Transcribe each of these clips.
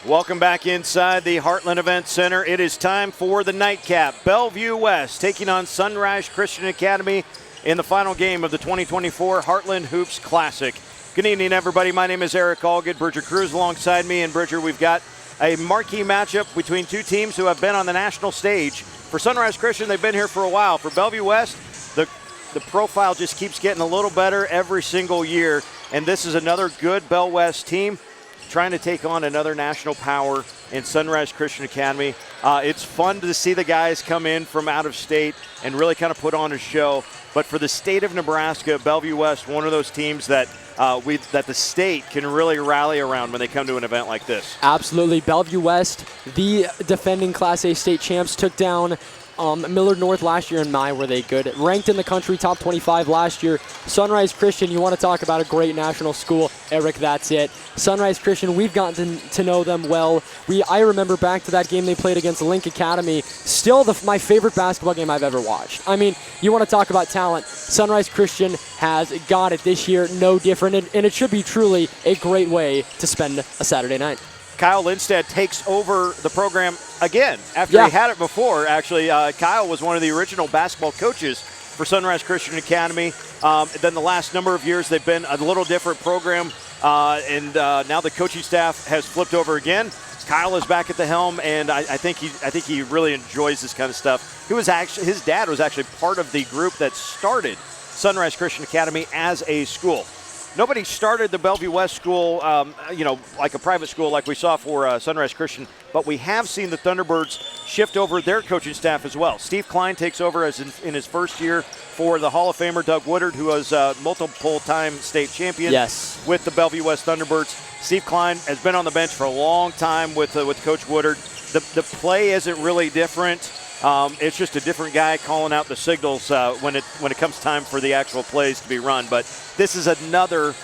Welcome back inside the Heartland Event Center. It is time for the nightcap. Bellevue West taking on Sunrise Christian Academy in the final game of the 2024 Heartland Hoops Classic. Good evening, everybody. My name is Eric Allgood. Bridger Cruz alongside me. And Bridger, we've got a marquee matchup between two teams who have been on the national stage. For Sunrise Christian, they've been here for a while. For Bellevue West, the profile just keeps getting a little better every single year. And this is another good Bell West team trying to take on another national power in Sunrise Christian Academy. It's fun to see the guys come in from out of state and really kind of put on a show. But for the state of Nebraska, Bellevue West, one of those teams that that the state can really rally around when they come to an event like this. Absolutely. Bellevue West, the defending Class A state champs, took down Millard North last year. And my, were they good. Ranked in the country, top 25 last year. Sunrise Christian, you want to talk about a great national school. Eric, that's it. Sunrise Christian, we've gotten to know them well. I remember back to that game they played against Link Academy. Still my favorite basketball game I've ever watched. I mean, you want to talk about talent. Sunrise Christian has got it this year, no different. And it should be truly a great way to spend a Saturday night. Kyle Lindstedt takes over the program again after he had it before. Actually, Kyle was one of the original basketball coaches for Sunrise Christian Academy. Then the last number of years, they've been a little different program, and now the coaching staff has flipped over again. Kyle is back at the helm, and I think he really enjoys this kind of stuff. His dad was actually part of the group that started Sunrise Christian Academy as a school. Nobody started the Bellevue West school, like a private school like we saw for Sunrise Christian, but we have seen the Thunderbirds shift over their coaching staff as well. Steve Klein takes over in his first year for the Hall of Famer Doug Woodard, who was multiple-time state champion with the Bellevue West Thunderbirds. Steve Klein has been on the bench for a long time with Coach Woodard. The play isn't really different. It's just a different guy calling out the signals when it comes time for the actual plays to be run. But this is another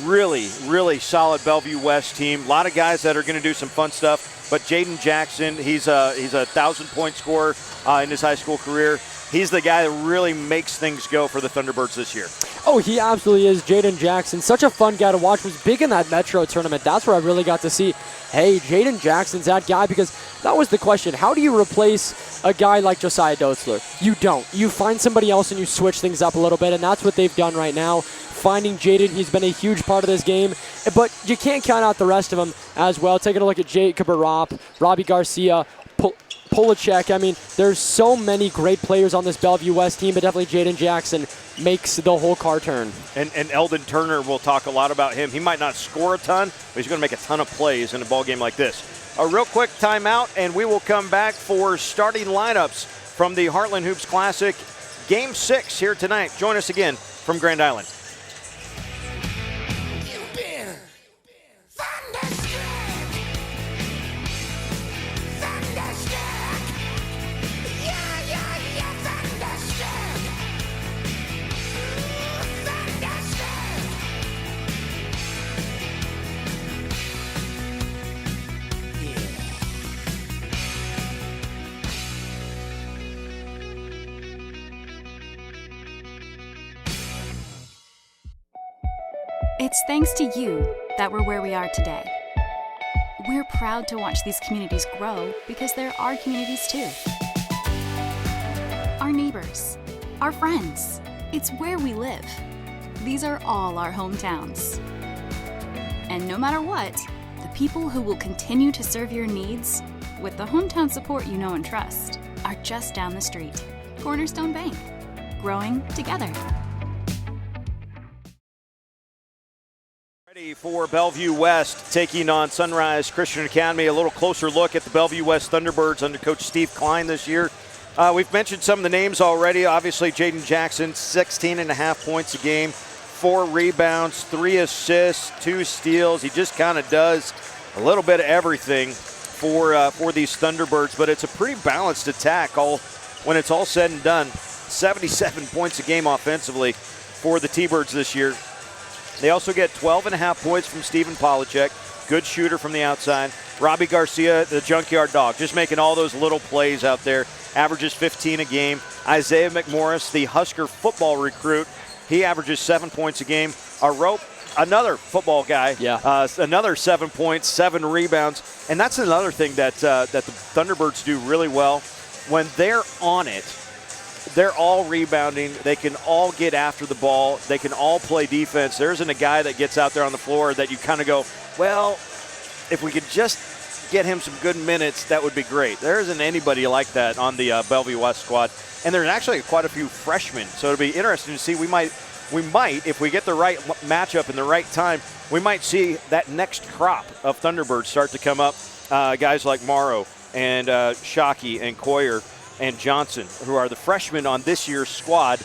really, really solid Bellevue West team. A lot of guys that are going to do some fun stuff. But Jaden Jackson, he's a 1,000-point scorer in his high school career. He's the guy that really makes things go for the Thunderbirds this year. Oh, he absolutely is. Jaden Jackson, such a fun guy to watch. Was big in that Metro tournament. That's where I really got to see, hey, Jaden Jackson's that guy, because that was the question. How do you replace a guy like Josiah Dotzler? You don't. You find somebody else and you switch things up a little bit, and that's what they've done right now. Finding Jaden, he's been a huge part of this game, but you can't count out the rest of them as well. Taking a look at Jacob Arop, Robbie Garcia, Polacek. I mean, there's so many great players on this Bellevue West team, but definitely Jaden Jackson makes the whole car turn. And Eldon Turner, we'll talk a lot about him. He might not score a ton, but he's going to make a ton of plays in a ball game like this. A real quick timeout, and we will come back for starting lineups from the Heartland Hoops Classic Game 6 here tonight. Join us again from Grand Island. It's thanks to you that we're where we are today. We're proud to watch these communities grow because they're our communities too. Our neighbors, our friends, it's where we live. These are all our hometowns. And no matter what, the people who will continue to serve your needs with the hometown support you know and trust are just down the street. Cornerstone Bank, growing together. For Bellevue West taking on Sunrise Christian Academy. A little closer look at the Bellevue West Thunderbirds under Coach Steve Klein this year. We've mentioned some of the names already. Obviously, Jaden Jackson, 16.5 points a game, 4 rebounds, 3 assists, 2 steals. He just kind of does a little bit of everything for these Thunderbirds, but it's a pretty balanced attack when it's all said and done. 77 points a game offensively for the T-Birds this year. They also get 12.5 points from Steven Polachek, good shooter from the outside. Robbie Garcia, the junkyard dog, just making all those little plays out there, averages 15 a game. Isaiah McMorris, the Husker football recruit, he averages 7 points a game. Rope, another football guy, another 7 points, 7 rebounds. And that's another thing that the Thunderbirds do really well. When they're on it, they're all rebounding. They can all get after the ball. They can all play defense. There isn't a guy that gets out there on the floor that you kind of go, well, if we could just get him some good minutes, that would be great. There isn't anybody like that on the Bellevue West squad. And there's actually quite a few freshmen. So it'll be interesting to see. We might, if we get the right matchup in the right time, we might see that next crop of Thunderbirds start to come up. Guys like Morrow and Shockey and Coyer and Johnson, who are the freshmen on this year's squad.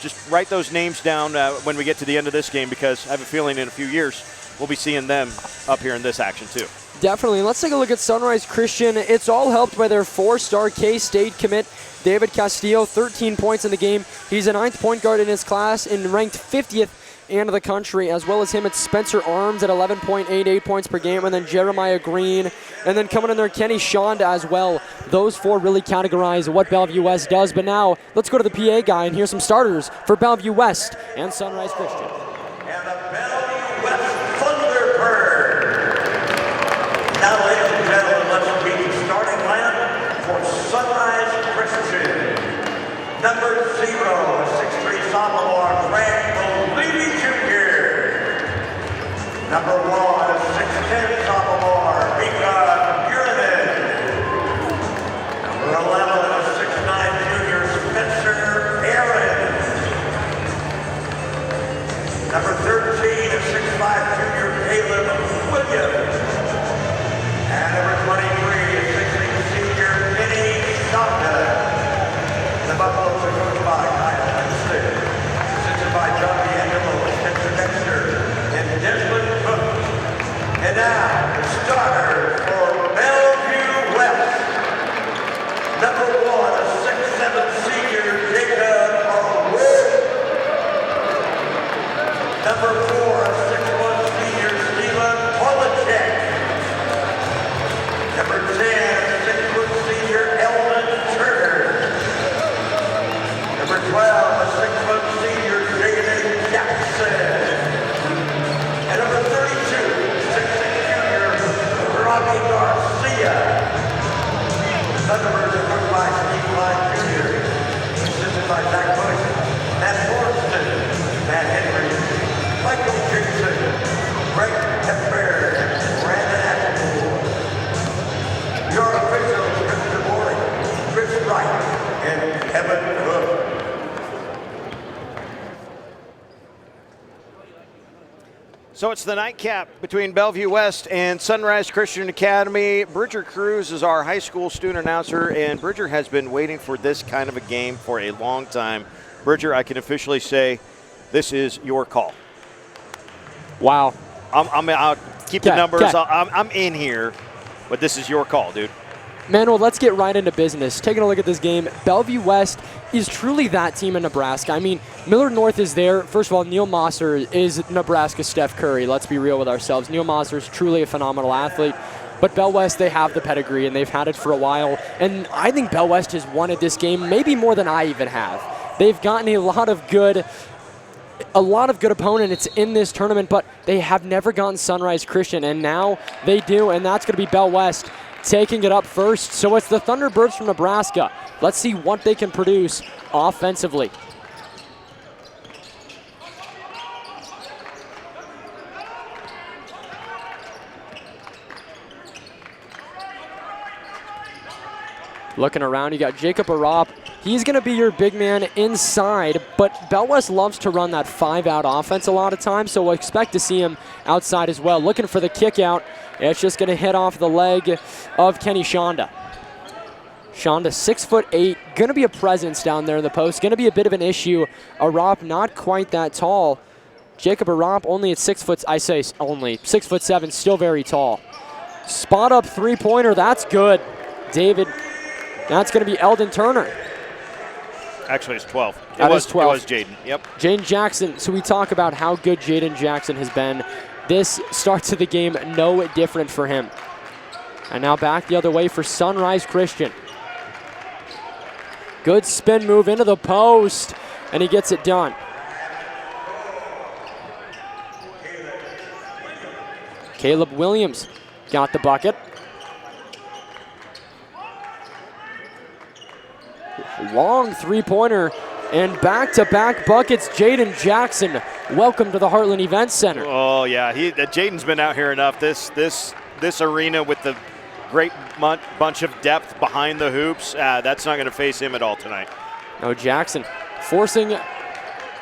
Just write those names down when we get to the end of this game, because I have a feeling in a few years we'll be seeing them up here in this action too. Definitely. Let's take a look at Sunrise Christian. It's all helped by their 4-star K-State commit, David Castillo, 13 points in the game. He's a 9th point guard in his class and ranked 50th in the country. As well as him, it's Spencer Arms at 11.88 points per game, and then Jeremiah Green, and then coming in there, Kenny Shonda as well. Those 4 really categorize what Bellevue West does. But now, let's go to the PA guy and hear some starters for Bellevue West and Sunrise Christian. And the Bellevue West Thunderbirds. Now, ladies and gentlemen, let's meet the starting lineup for Sunrise Christian. Number 0, a 6'3" sophomore, Frank Levy Jr. Number 1, a 6'10" sophomore, Mika Uridan. Number 11, a 6'9" junior, Spencer Aaron. Number 13, a 6'5" junior, Caleb Williams. And number 23, a 6'8" senior, Kenny Shonda. The Buffaloes are coached by Kyle Hudson, assisted by John D'Angelo, Spencer Dexter, and Desmond Cook. And now, the starter for Bellevue West. Number 1, a 6'7" senior, Jacob Wood. Number 4, a 6'1" senior, Steven Polachek. Number 10, a 6' senior, Elvin Turner. Number 12, a 6' senior, Jaden Jackson. And number 32, 6'6" junior, Robbie Garcia. The Thunderbirds are coached by Steve Klein Jr., assisted by Zach Bush, Matt Forston, Matt Henry, Michael Jackson, Greg Hepburn, Brandon Applepool. Your officials, Mr. Morley, Chris Wright, and Kevin Cook. So it's the nightcap between Bellevue West and Sunrise Christian Academy. Bridger Cruz is our high school student announcer, and Bridger has been waiting for this kind of a game for a long time. Bridger, I can officially say this is your call. Wow. I'll keep the numbers. I'm in here, but this is your call, dude. Manuel, let's get right into business. Taking a look at this game, Bellevue West is truly that team in Nebraska. I mean, Millard North is there. First of all, Neil Mosser is Nebraska's Steph Curry. Let's be real with ourselves. Neil Mosser is truly a phenomenal athlete. But Bell West, they have the pedigree, and they've had it for a while. And I think Bell West has wanted this game maybe more than I even have. They've gotten a lot of good opponents in this tournament, but they have never gotten Sunrise Christian, and now they do, and that's going to be Bell West taking it up first. So it's the Thunderbirds from Nebraska. Let's see what they can produce offensively. Looking around, you got Jacob Arop. He's going to be your big man inside, but Bell West loves to run that 5-out offense a lot of times, so we'll expect to see him outside as well. Looking for the kick out. It's just going to hit off the leg of Kenny Shonda. Shonda, 6'8", going to be a presence down there in the post. Going to be a bit of an issue. Arop not quite that tall. Jacob Arop only at 6 foot, I say only, 6'7", still very tall. Spot up three-pointer, that's good. David, that's going to be Eldon Turner. Actually, it's 12. That is 12. It was Jaden, yep. Jaden Jackson, so we talk about how good Jaden Jackson has been. This starts of the game no different for him. And now back the other way for Sunrise Christian. Good spin move into the post, and he gets it done. Caleb Williams got the bucket. Long three-pointer and back-to-back buckets. Jaden Jackson, welcome to the Heartland Events Center. Oh yeah, Jaden's been out here enough. This arena with the great bunch of depth behind the hoops, that's not going to face him at all tonight. No, Jackson forcing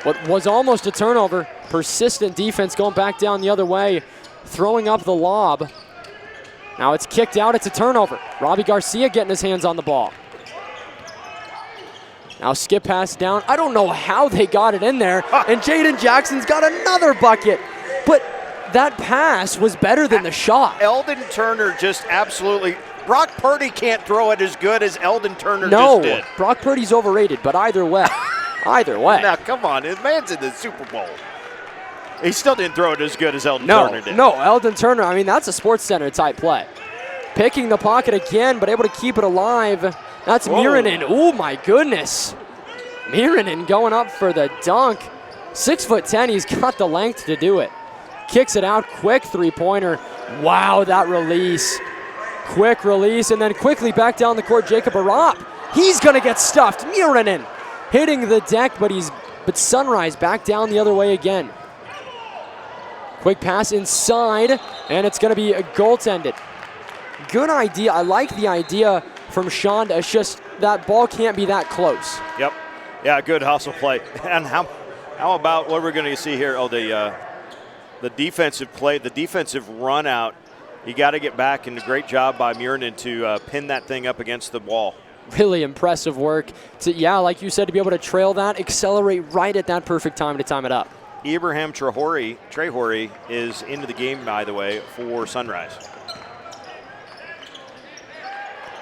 what was almost a turnover. Persistent defense going back down the other way, throwing up the lob. Now it's kicked out, it's a turnover. Robbie Garcia getting his hands on the ball. Now skip pass down. I don't know how they got it in there. And Jaden Jackson's got another bucket. But that pass was better than the shot. Eldon Turner just absolutely, Brock Purdy can't throw it as good as Eldon Turner just did. No, Brock Purdy's overrated, but either way, either way. Now, come on, his man's in the Super Bowl. He still didn't throw it as good as Eldon Turner did. No, Eldon Turner, I mean, that's a Sports Center type play. Picking the pocket again, but able to keep it alive. That's Miranin. Oh, my goodness. Miranin going up for the dunk. 6'10", he's got the length to do it. Kicks it out, quick three-pointer. Wow, that release. Quick release, and then quickly back down the court, Jacob Arop. He's going to get stuffed. Miranin hitting the deck, but Sunrise back down the other way again. Quick pass inside, and it's going to be goaltended. Good idea. I like the idea from Shonda. It's just that ball can't be that close. Yep. Yeah, good hustle play. And how about what we're going to see here? Oh, the defensive play, the defensive run out. You got to get back, and a great job by Muranin to pin that thing up against the wall. Really impressive work. Like you said, to be able to trail that, accelerate right at that perfect time to time it up. Ibrahim Trehori is into the game, by the way, for Sunrise.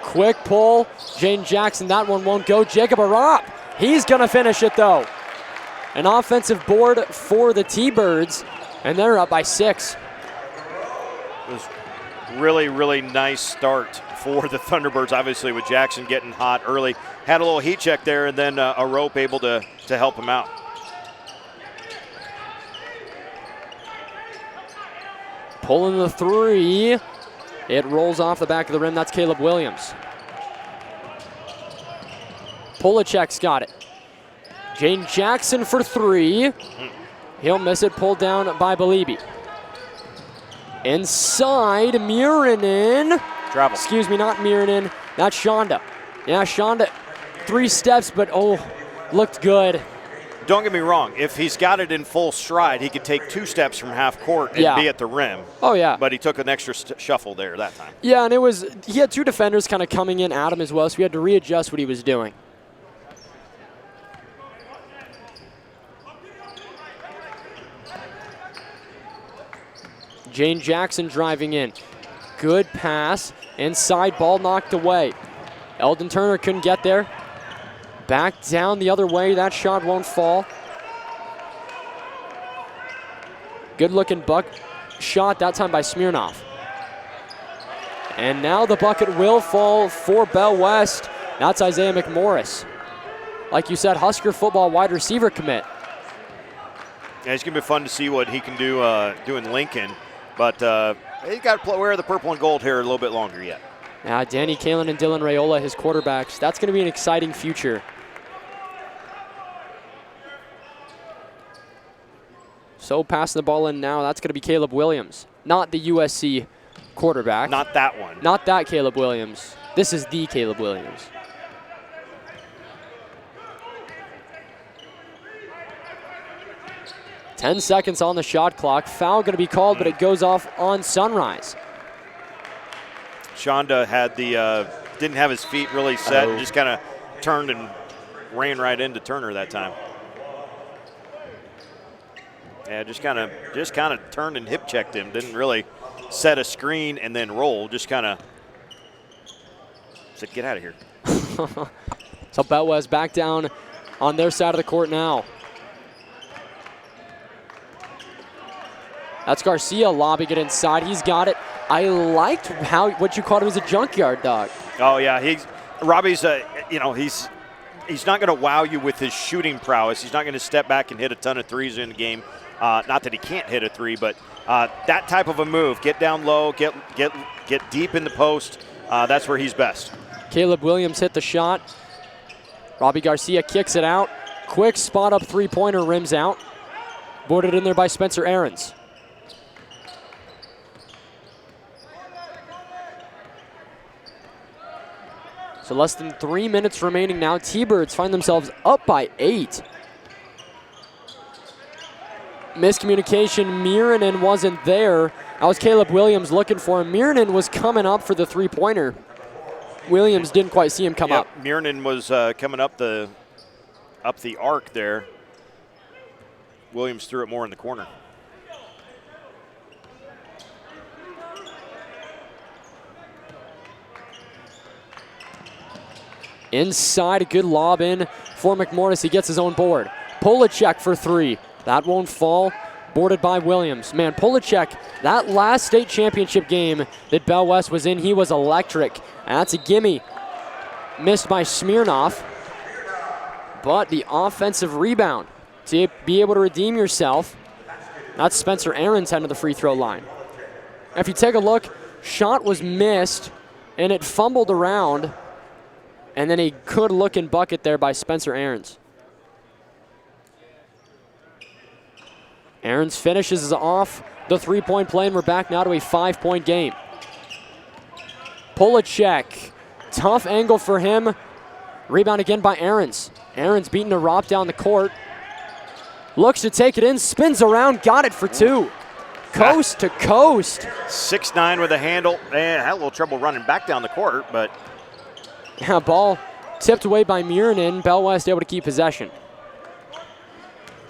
Quick pull. Jaden Jackson, that one won't go. Jacob Arop, he's going to finish it, though. An offensive board for the T-Birds, and they're up by 6. It was really, really nice start for the Thunderbirds, obviously, with Jackson getting hot early. Had a little heat check there, and then Arop able to help him out. Pulling the three. It rolls off the back of the rim. That's Caleb Williams. Polachek's got it. Jaden Jackson for three. He'll miss it. Pulled down by Bellevue. Inside, Miranin. Travel. Excuse me, not Miranin. That's Shonda. Yeah, Shonda, 3 steps, but looked good. Don't get me wrong. If he's got it in full stride, he could take 2 steps from half court and be at the rim. Oh, yeah. But he took an extra shuffle there that time. Yeah, and he had 2 defenders kind of coming in at him as well, so he had to readjust what he was doing. Jaden Jackson driving in. Good pass. Inside, ball knocked away. Eldon Turner couldn't get there. Back down the other way. That shot won't fall. Good looking buck shot, that time by Smirnov. And now the bucket will fall for Bell West. That's Isaiah McMorris. Like you said, Husker football wide receiver commit. Yeah, it's going to be fun to see what he can do in Lincoln. But he's got to wear the purple and gold here a little bit longer yet. Danny Kalen and Dylan Rayola, his quarterbacks. That's going to be an exciting future. So passing the ball in now, that's going to be Caleb Williams. Not the USC quarterback. Not that one. Not that Caleb Williams. This is the Caleb Williams. "10 seconds on the shot clock. Foul going to be called, but it goes off on Sunrise. Shonda had didn't have his feet really set, and just kind of turned and ran right into Turner that time. Yeah, just kind of turned and hip checked him. Didn't really set a screen and then roll. Just kind of said, "Get out of here." So Bellevue back down on their side of the court now. That's Garcia lobbing it inside. He's got it. I liked what you called him as a junkyard dog. Oh yeah, Robbie's he's not going to wow you with his shooting prowess. He's not going to step back and hit a ton of threes in the game. Not that he can't hit a three, but that type of a move, get down low, get deep in the post. That's where he's best. Caleb Williams hit the shot. Robbie Garcia kicks it out. Quick spot up three-pointer, rims out. Boarded in there by Spencer Aarons. So less than 3 minutes remaining now. T-Birds find themselves up by 8. Miscommunication, Mirinen wasn't there. That was Caleb Williams looking for him. Mirinen was coming up for the three-pointer. Williams didn't quite see him come up. Mirinen was coming up the arc there. Williams threw it more in the corner. Inside, a good lob in for McMorris. He gets his own board. Polacek for 3. That won't fall. Boarded by Williams. Man, Polacek, that last state championship game that Bell West was in, he was electric. And that's a gimme. Missed by Smirnoff. But the offensive rebound to be able to redeem yourself. That's Spencer Aarons heading to the free throw line. If you take a look, shot was missed and it fumbled around. And then a good looking bucket there by Spencer Aarons. Aarons finishes off the three-point play, and we're back now to a 5-point game. Polacek, tough angle for him. Rebound again by Aarons. Aarons beating a Rop down the court. Looks to take it in, spins around, got it for 2. Coast to coast. 6'9" with a handle. Man, had a little trouble running back down the court, but yeah, ball tipped away by Mirinen. Bell West able to keep possession.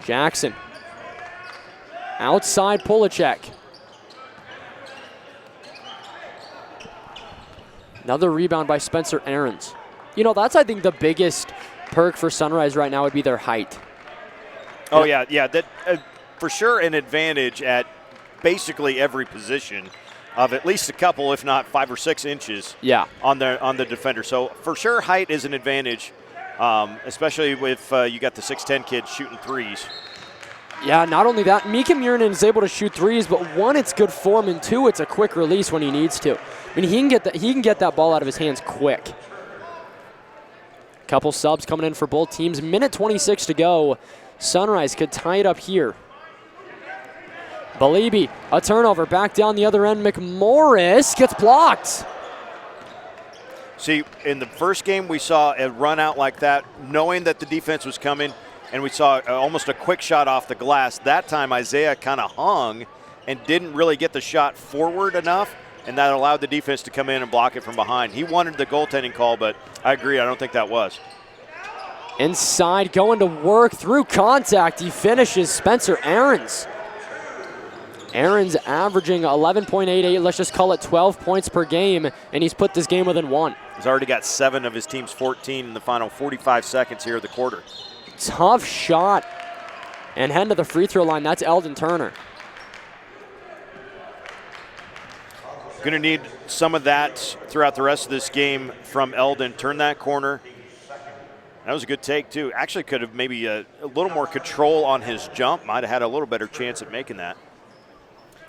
Jackson. Outside Polacek. Another rebound by Spencer Aarons. You know, that's, I think, the biggest perk for Sunrise right now would be their height. Oh, yeah. That for sure an advantage at basically every position of at least a couple, if not 5 or 6 inches on the defender. So for sure height is an advantage, especially if you got the 6'10" kids shooting threes. Yeah, not only that, Mika Mirinen is able to shoot threes, but 1, it's good form, and 2, it's a quick release when he needs to. I mean, he can get that ball out of his hands quick. Couple subs coming in for both teams. Minute 26 to go. Sunrise could tie it up here. Bellevue, a turnover. Back down the other end. McMorris gets blocked. See, in the first game, we saw a run out like that, knowing that the defense was coming, and we saw almost a quick shot off the glass. That time, Isaiah kind of hung and didn't really get the shot forward enough, and that allowed the defense to come in and block it from behind. He wanted the goaltending call, but I agree, I don't think that was. Inside, going to work through contact. He finishes Spencer Aarons. Aarons averaging 11.88, let's just call it 12 points per game, and he's put this game within 1. He's already got 7 of his team's 14 in the final 45 seconds here of the quarter. Tough shot. And heading to the free throw line, that's Eldon Turner. Going to need some of that throughout the rest of this game from Eldon. Turn that corner. That was a good take, too. Actually could have maybe a little more control on his jump. Might have had a little better chance at making that.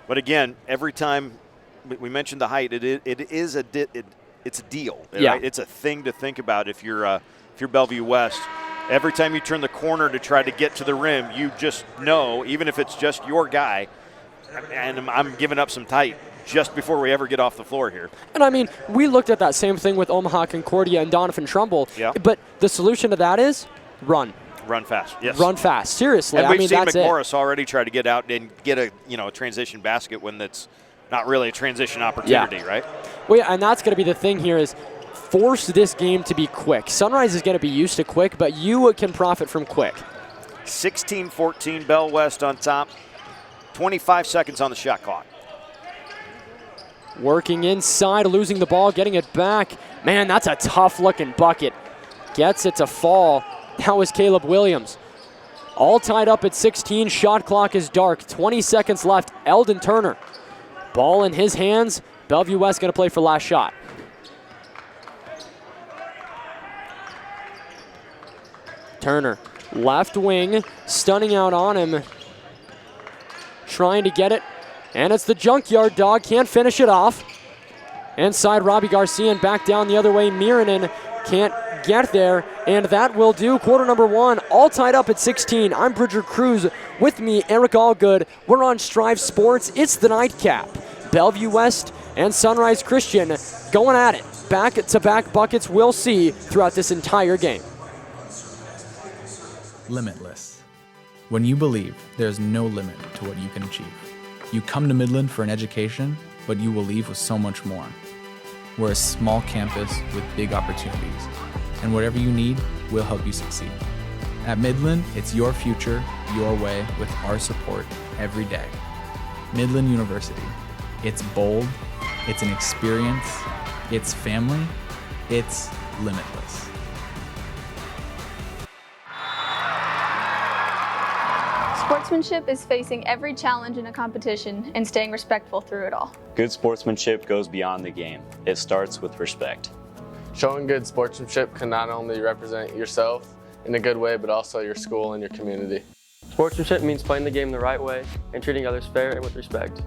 But again, every time we mentioned the height, it's a deal. Yeah. Right? It's a thing to think about if you're Bellevue West. Every time you turn the corner to try to get to the rim, you just know, even if it's just your guy, and I'm giving up some tight just before we ever get off the floor here. And I mean, we looked at that same thing with Omaha Concordia and Donovan Trumbull. Yeah. But the solution to that is run. Run fast, yes. Run fast, seriously. And we've seen that's McMorris already try to get out and get a a transition basket when that's not really a transition opportunity, right? Well, yeah, and that's going to be the thing here is force this game to be quick. Sunrise is going to be used to quick, but you can profit from quick. 16-14, Bell West on top. 25 seconds on the shot clock. Working inside, losing the ball, getting it back. Man, that's a tough-looking bucket. Gets it to fall. That was Caleb Williams. All tied up at 16. Shot clock is dark. 20 seconds left. Eldon Turner. Ball in his hands. Bellevue West going to play for last shot. Turner, left wing, stunning out on him. Trying to get it. And it's the junkyard dog. Can't finish it off. Inside Robbie Garcia and back down the other way. Miranen can't get there, and that will do quarter number one, all tied up at 16. I'm Bridger Cruz. With me, Eric Allgood. We're on Strive Sports. It's the nightcap. Bellevue West and Sunrise Christian going at it. Back-to-back buckets we'll see throughout this entire game. Limitless. When you believe there's no limit to what you can achieve. You come to Midland for an education, but you will leave with so much more. We're a small campus with big opportunities, and whatever you need, we'll help you succeed. At Midland, it's your future, your way, with our support every day. Midland University. It's bold, it's an experience, it's family, it's limitless. Sportsmanship is facing every challenge in a competition and staying respectful through it all. Good sportsmanship goes beyond the game. It starts with respect. Showing good sportsmanship can not only represent yourself in a good way, but also your school and your community. Sportsmanship means playing the game the right way and treating others fair and with respect.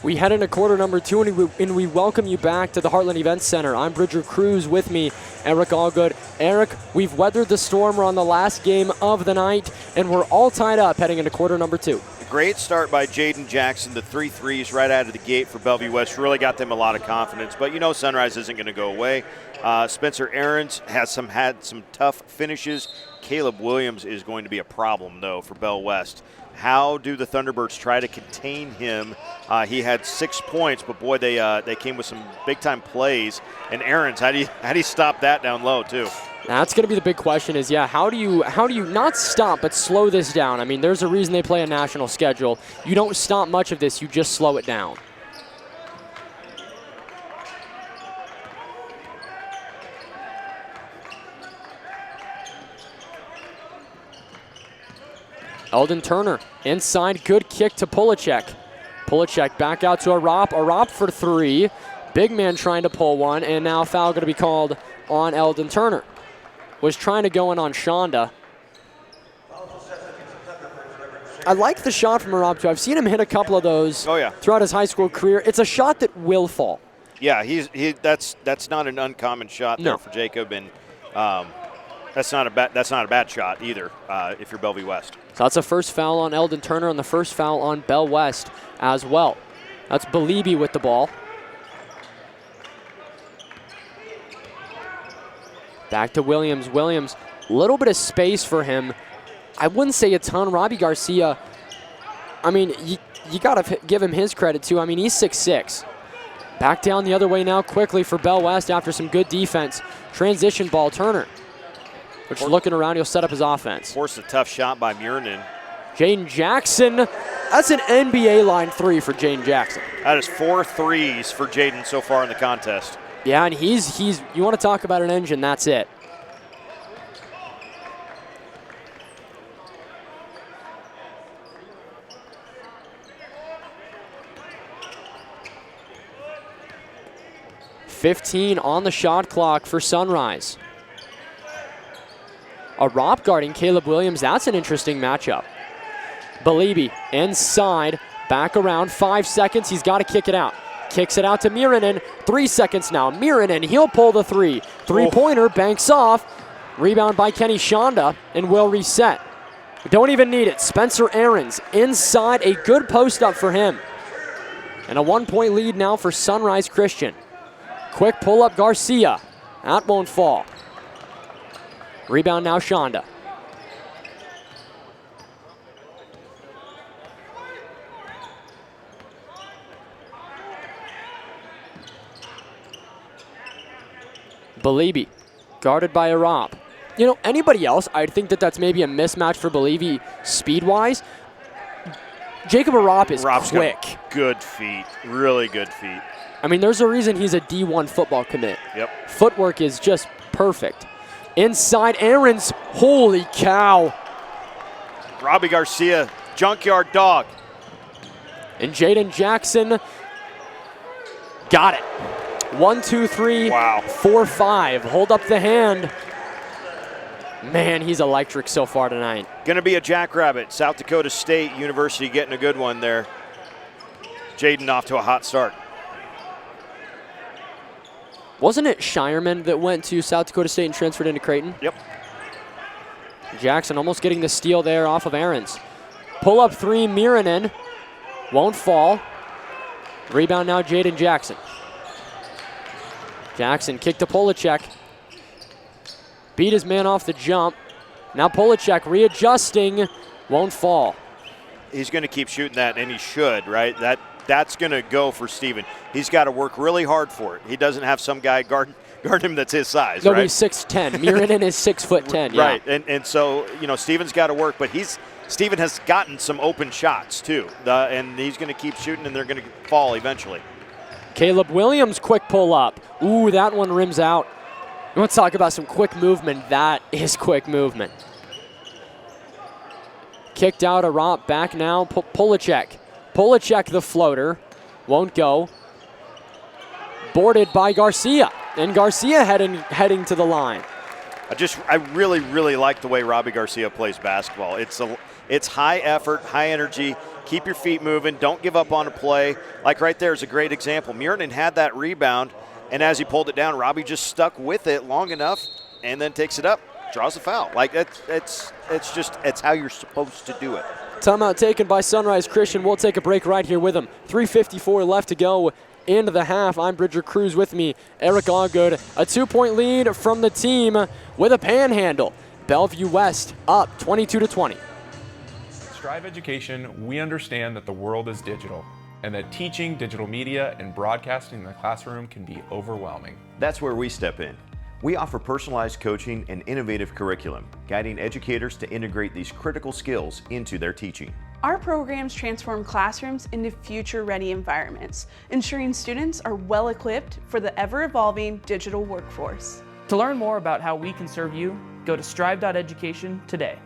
We head into quarter number two, and we welcome you back to the Heartland Events Center. I'm Bridger Cruz, with me, Eric Allgood. Eric, we've weathered the storm. We're on the last game of the night, and we're all tied up heading into quarter number two. Great start by Jaden Jackson. The 3 threes right out of the gate for Bellevue West really got them a lot of confidence. But Sunrise isn't going to go away. Spencer Aarons had some tough finishes. Caleb Williams is going to be a problem, though, for Bell West. How do the Thunderbirds try to contain him? He had 6 points, but boy, they came with some big-time plays. And Aarons, how do you stop that down low too? That's going to be the big question. Is how do you not stop but slow this down? I mean, there's a reason they play a national schedule. You don't stop much of this; you just slow it down. Eldon Turner inside, good kick to Pulacek. Pulacek back out to Arop for three. Big man trying to pull one, and now foul going to be called on Eldon Turner. Was trying to go in on Shonda. I like the shot from Arop too. I've seen him hit a couple of those throughout his high school career. It's a shot that will fall. Yeah, that's not an uncommon shot there for Jacob, and that's not a bad shot either if you're Bellevue West. So that's a first foul on Eldon Turner and the first foul on Bell West as well. That's Bellevue with the ball. Back to Williams. Williams, a little bit of space for him. I wouldn't say a ton. Robbie Garcia, I mean, you got to give him his credit too. I mean, he's 6'6". Back down the other way now quickly for Bell West after some good defense. Transition ball, Turner. Which, looking around, he'll set up his offense. Forced a tough shot by Muranen. Jaden Jackson, that's an NBA line three for Jaden Jackson. That is 4 threes for Jaden so far in the contest. Yeah, and he's you want to talk about an engine, that's it. .15 on the shot clock for Sunrise. Arop guarding Caleb Williams. That's an interesting matchup. Bellevue inside, back around, 5 seconds. He's got to kick it out. Kicks it out to Miranen. 3 seconds now. Miranen, he'll pull the three. Three-pointer, banks off. Rebound by Kenny Shonda and will reset. We don't even need it. Spencer Aarons inside, a good post up for him. And a 1-point lead now for Sunrise Christian. Quick pull up Garcia. That won't fall. Rebound now Shonda. Bellevue, guarded by Arab. You know, anybody else, I'd think that that's maybe a mismatch for Bellevue speed-wise. Jacob Arab is quick. Got good feet, really good feet. I mean, there's a reason he's a D1 football commit. Yep. Footwork is just perfect. Inside, Aarons, holy cow. Robbie Garcia, junkyard dog. And Jaden Jackson got it. 1, 2, 3, Wow. 4, 5. Hold up the hand. Man, he's electric so far tonight. Going to be a jackrabbit. South Dakota State University getting a good one there. Jaden off to a hot start. Wasn't it Shireman that went to South Dakota State and transferred into Creighton? Yep. Jackson almost getting the steal there off of Aarons. Pull up 3, Miranen. Won't fall. Rebound now, Jaden Jackson. Jackson kicked to Polacek. Beat his man off the jump. Now Polacek readjusting. Won't fall. He's going to keep shooting that, and he should, right? That's going to go for Steven. He's got to work really hard for it. He doesn't have some guy guard him that's his size, He'll right? be 6'10". Miranen is 6'10". Yeah. Right, and so, you know, Steven's got to work, but Steven has gotten some open shots, too. And he's going to keep shooting, and they're going to fall eventually. Caleb Williams, quick pull up. Ooh, that one rims out. You want to talk about some quick movement? That is quick movement. Kicked out a romp, back now, Polacek. Polacek the floater, won't go. Boarded by Garcia, and Garcia heading to the line. I really, really like the way Robbie Garcia plays basketball. It's high effort, high energy. Keep your feet moving. Don't give up on a play. Like right there is a great example. Miranen had that rebound, and as he pulled it down, Robbie just stuck with it long enough and then takes it up, draws a foul. Like it's how you're supposed to do it. Timeout taken by Sunrise Christian. We'll take a break right here with them. 3:54 left to go into the half. I'm Bridger Cruz, with me, Eric Allgood. A 2-point lead from the team with a panhandle. Bellevue West up 22-20. Strive Education, we understand that the world is digital and that teaching digital media and broadcasting in the classroom can be overwhelming. That's where we step in. We offer personalized coaching and innovative curriculum, guiding educators to integrate these critical skills into their teaching. Our programs transform classrooms into future-ready environments, ensuring students are well-equipped for the ever-evolving digital workforce. To learn more about how we can serve you, go to strive.education today.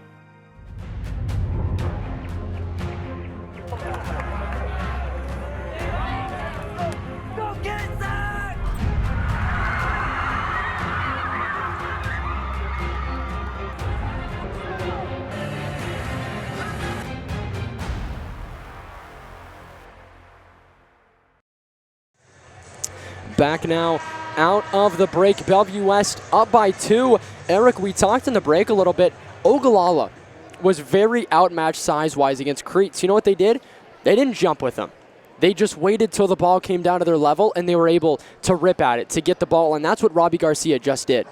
Back now out of the break. Bellevue West up by 2. Eric, we talked in the break a little bit. Ogallala was very outmatched size-wise against Cretes. You know what they did? They didn't jump with them. They just waited till the ball came down to their level, and they were able to rip at it, to get the ball, and that's what Robbie Garcia just did.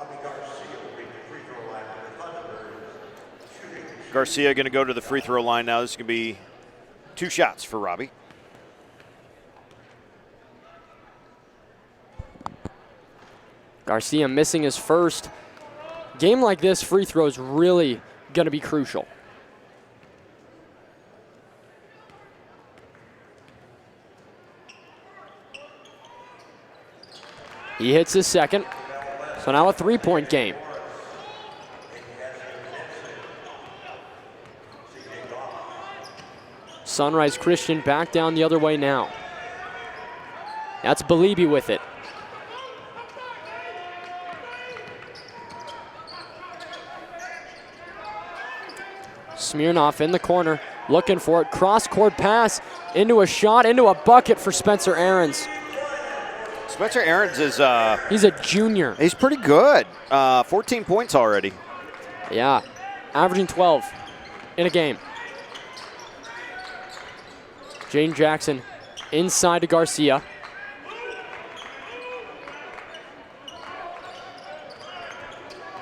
Garcia going to go to the free throw line now. This is going to be 2 shots for Robbie. Garcia missing his first. Game like this, free throws really going to be crucial. He hits his second. So now a 3-point game. Sunrise Christian back down the other way now. That's Bellevue with it. Smirnoff in the corner, looking for it. Cross-court pass into a shot, into a bucket for Spencer Aarons. Spencer Aarons is... he's a junior. He's pretty good. 14 points already. Yeah, averaging 12 in a game. Jaden Jackson inside to Garcia.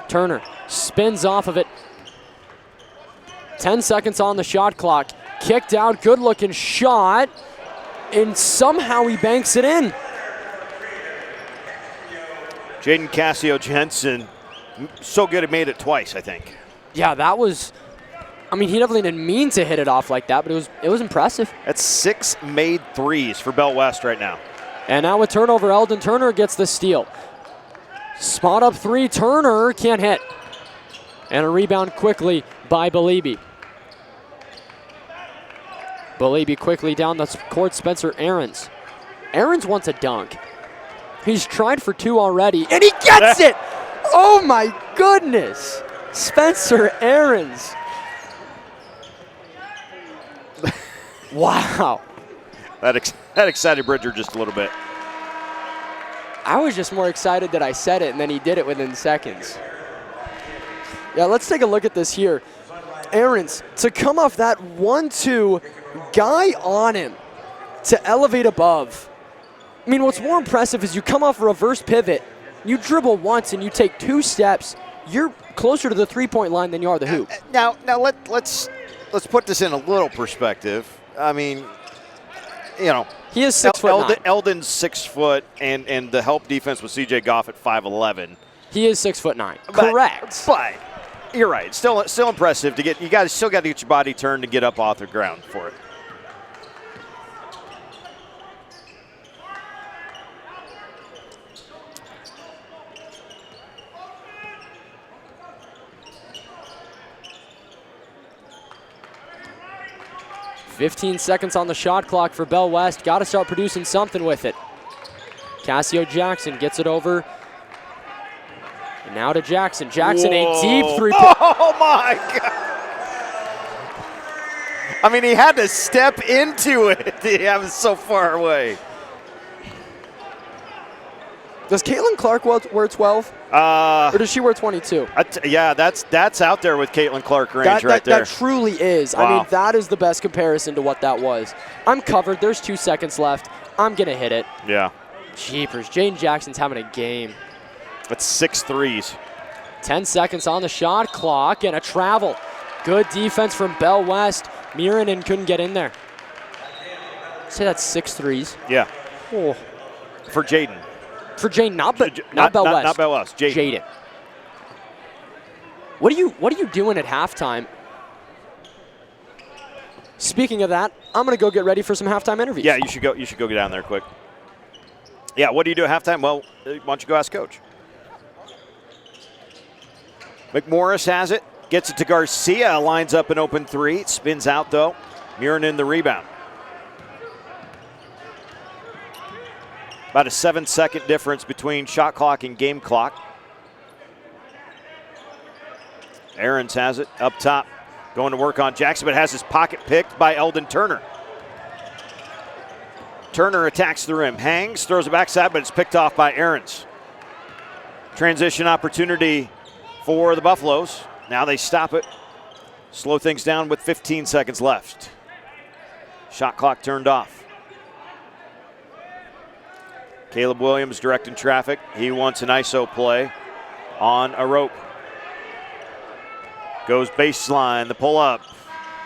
Turner spins off of it. 10 seconds on the shot clock. Kicked out, good looking shot. And somehow he banks it in. Jaden Cassio Jensen, so good it made it twice, I think. Yeah, that was, I mean, he definitely didn't mean to hit it off like that, but it was impressive. That's 6 made threes for Bell West right now. And now with turnover, Eldon Turner gets the steal. Spot up three, Turner can't hit. And a rebound quickly by Bellevue. Bellevue quickly down the court, Spencer Ahrens. Ahrens wants a dunk. He's tried for 2 already, and he gets it! Oh my goodness! Spencer Ahrens. Wow. That excited Bridger just a little bit. I was just more excited that I said it, and then he did it within seconds. Yeah, let's take a look at this here. Ahrens, to come off that 1-2 guy on him to elevate above. I mean, what's more impressive is you come off a reverse pivot, you dribble once, and you take 2 steps. You're closer to the three-point line than you are the hoop. Now let's put this in a little perspective. I mean, you know, he is 6'9". Eldon's 6 foot, and the help defense with CJ Goff at 5'11". He is 6'9". Correct. But you're right. Still impressive to get. You guys still got to get your body turned to get up off the ground for it. .15 seconds on the shot clock for Bell West. Got to start producing something with it. Cassio Jackson gets it over. And now to Jackson. Jackson, a deep three-point. Oh, my God. I mean, he had to step into it. He was so far away. Does Caitlin Clark wear 12? Or does she wear 22? Yeah, that's out there with Caitlin Clark range right there. That truly is. Wow. I mean, that is the best comparison to what that was. I'm covered. There's 2 seconds left. I'm going to hit it. Yeah. Jeepers. Jaden Jackson's having a game. That's 6 threes. 10 seconds on the shot clock and a travel. Good defense from Bell West. Miranen couldn't get in there. Say that's 6 threes. Yeah. Oh. For Jaden. For Jaden, not Bell West. Not Bell West. Jaden. What are you doing at halftime? Speaking of that, I'm gonna go get ready for some halftime interviews. Yeah, you should go get down there quick. Yeah, what do you do at halftime? Well, why don't you go ask Coach? McMorris has it, gets it to Garcia, lines up an open 3, spins out though. Miranen the rebound. About a 7-second difference between shot clock and game clock. Ahrens has it up top, going to work on Jackson, but has his pocket picked by Eldon Turner. Turner attacks the rim, hangs, throws it backside, but it's picked off by Ahrens. Transition opportunity for the Buffaloes. Now they stop it, slow things down with 15 seconds left. Shot clock turned off. Caleb Williams directing traffic. He wants an ISO play on a rope. Goes baseline, the pull up.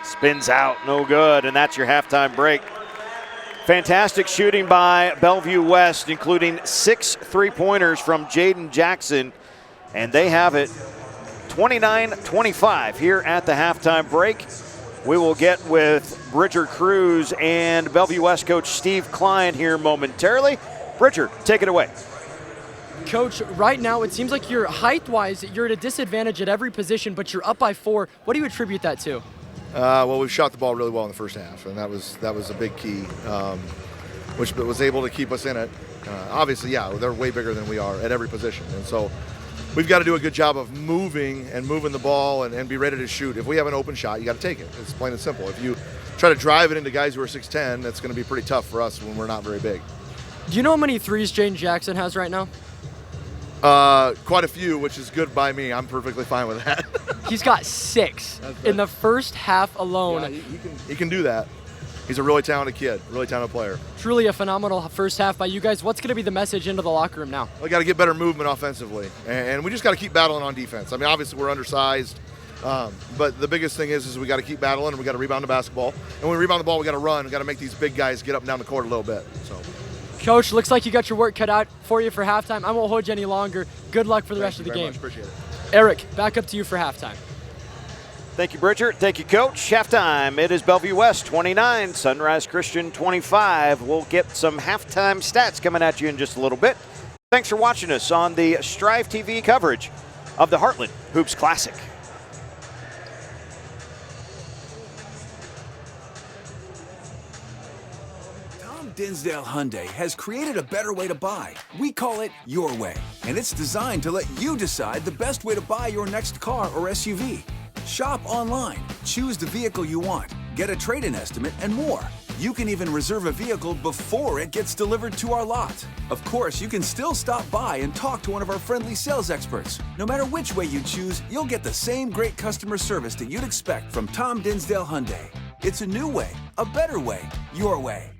Spins out, no good, and that's your halftime break. Fantastic shooting by Bellevue West, including 6 3-pointers from Jaden Jackson, and they have it 29-25 here at the halftime break. We will get with Bridger Cruz and Bellevue West coach Steve Klein here momentarily. Bridger, take it away. Coach, right now it seems like you're height-wise, you're at a disadvantage at every position, but you're up by 4. What do you attribute that to? Well, we shot the ball really well in the first half, and that was a big key, which was able to keep us in it. Obviously, yeah, they're way bigger than we are at every position, and so we've got to do a good job of moving the ball and be ready to shoot. If we have an open shot, you got to take it. It's plain and simple. If you try to drive it into guys who are 6'10", that's going to be pretty tough for us when we're not very big. Do you know how many threes Jaden Jackson has right now? Quite a few, which is good by me. I'm perfectly fine with that. He's got 6 in the first half alone. Yeah, he can do that. He's a really talented kid, really talented player. Truly a phenomenal first half by you guys. What's going to be the message into the locker room now? We got to get better movement offensively, and we just got to keep battling on defense. I mean, obviously we're undersized, but the biggest thing is we got to keep battling, and we got to rebound the basketball. And when we rebound the ball, we got to run. We got to make these big guys get up and down the court a little bit. So, Coach, looks like you got your work cut out for you for halftime. I won't hold you any longer. Good luck for the rest of the game. Much. Appreciate it. Eric, back up to you for halftime. Thank you, Bridger. Thank you, Coach. Halftime, it is Bellevue West 29, Sunrise Christian 25. We'll get some halftime stats coming at you in just a little bit. Thanks for watching us on the Strive TV coverage of the Heartland Hoops Classic. Dinsdale Hyundai has created a better way to buy. We call it Your Way, and it's designed to let you decide the best way to buy your next car or SUV. Shop online, choose the vehicle you want, get a trade-in estimate, and more. You can even reserve a vehicle before it gets delivered to our lot. Of course, you can still stop by and talk to one of our friendly sales experts. No matter which way you choose, you'll get the same great customer service that you'd expect from Tom Dinsdale Hyundai. It's a new way, a better way, your way.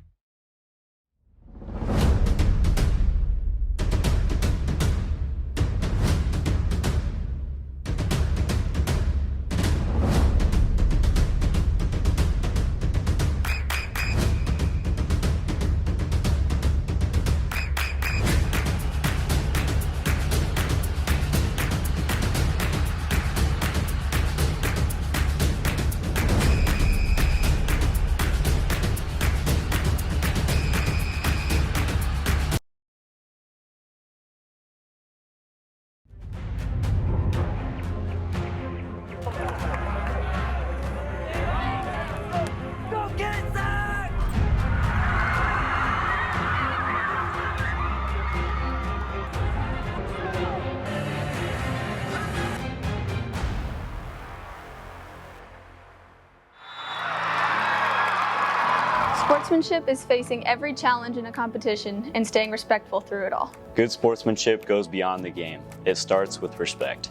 Sportsmanship is facing every challenge in a competition and staying respectful through it all. Good sportsmanship goes beyond the game. It starts with respect.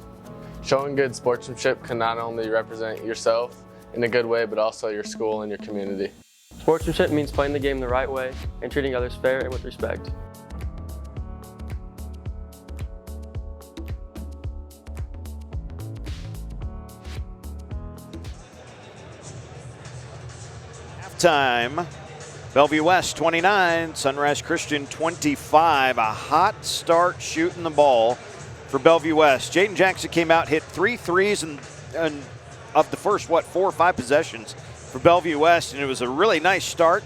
Showing good sportsmanship can not only represent yourself in a good way, but also your school and your community. Sportsmanship means playing the game the right way and treating others fair and with respect. Halftime, Bellevue West 29, Sunrise Christian 25. A hot start shooting the ball for Bellevue West. Jaden Jackson came out, hit 3 threes and of the first, 4 or 5 possessions for Bellevue West, and it was a really nice start.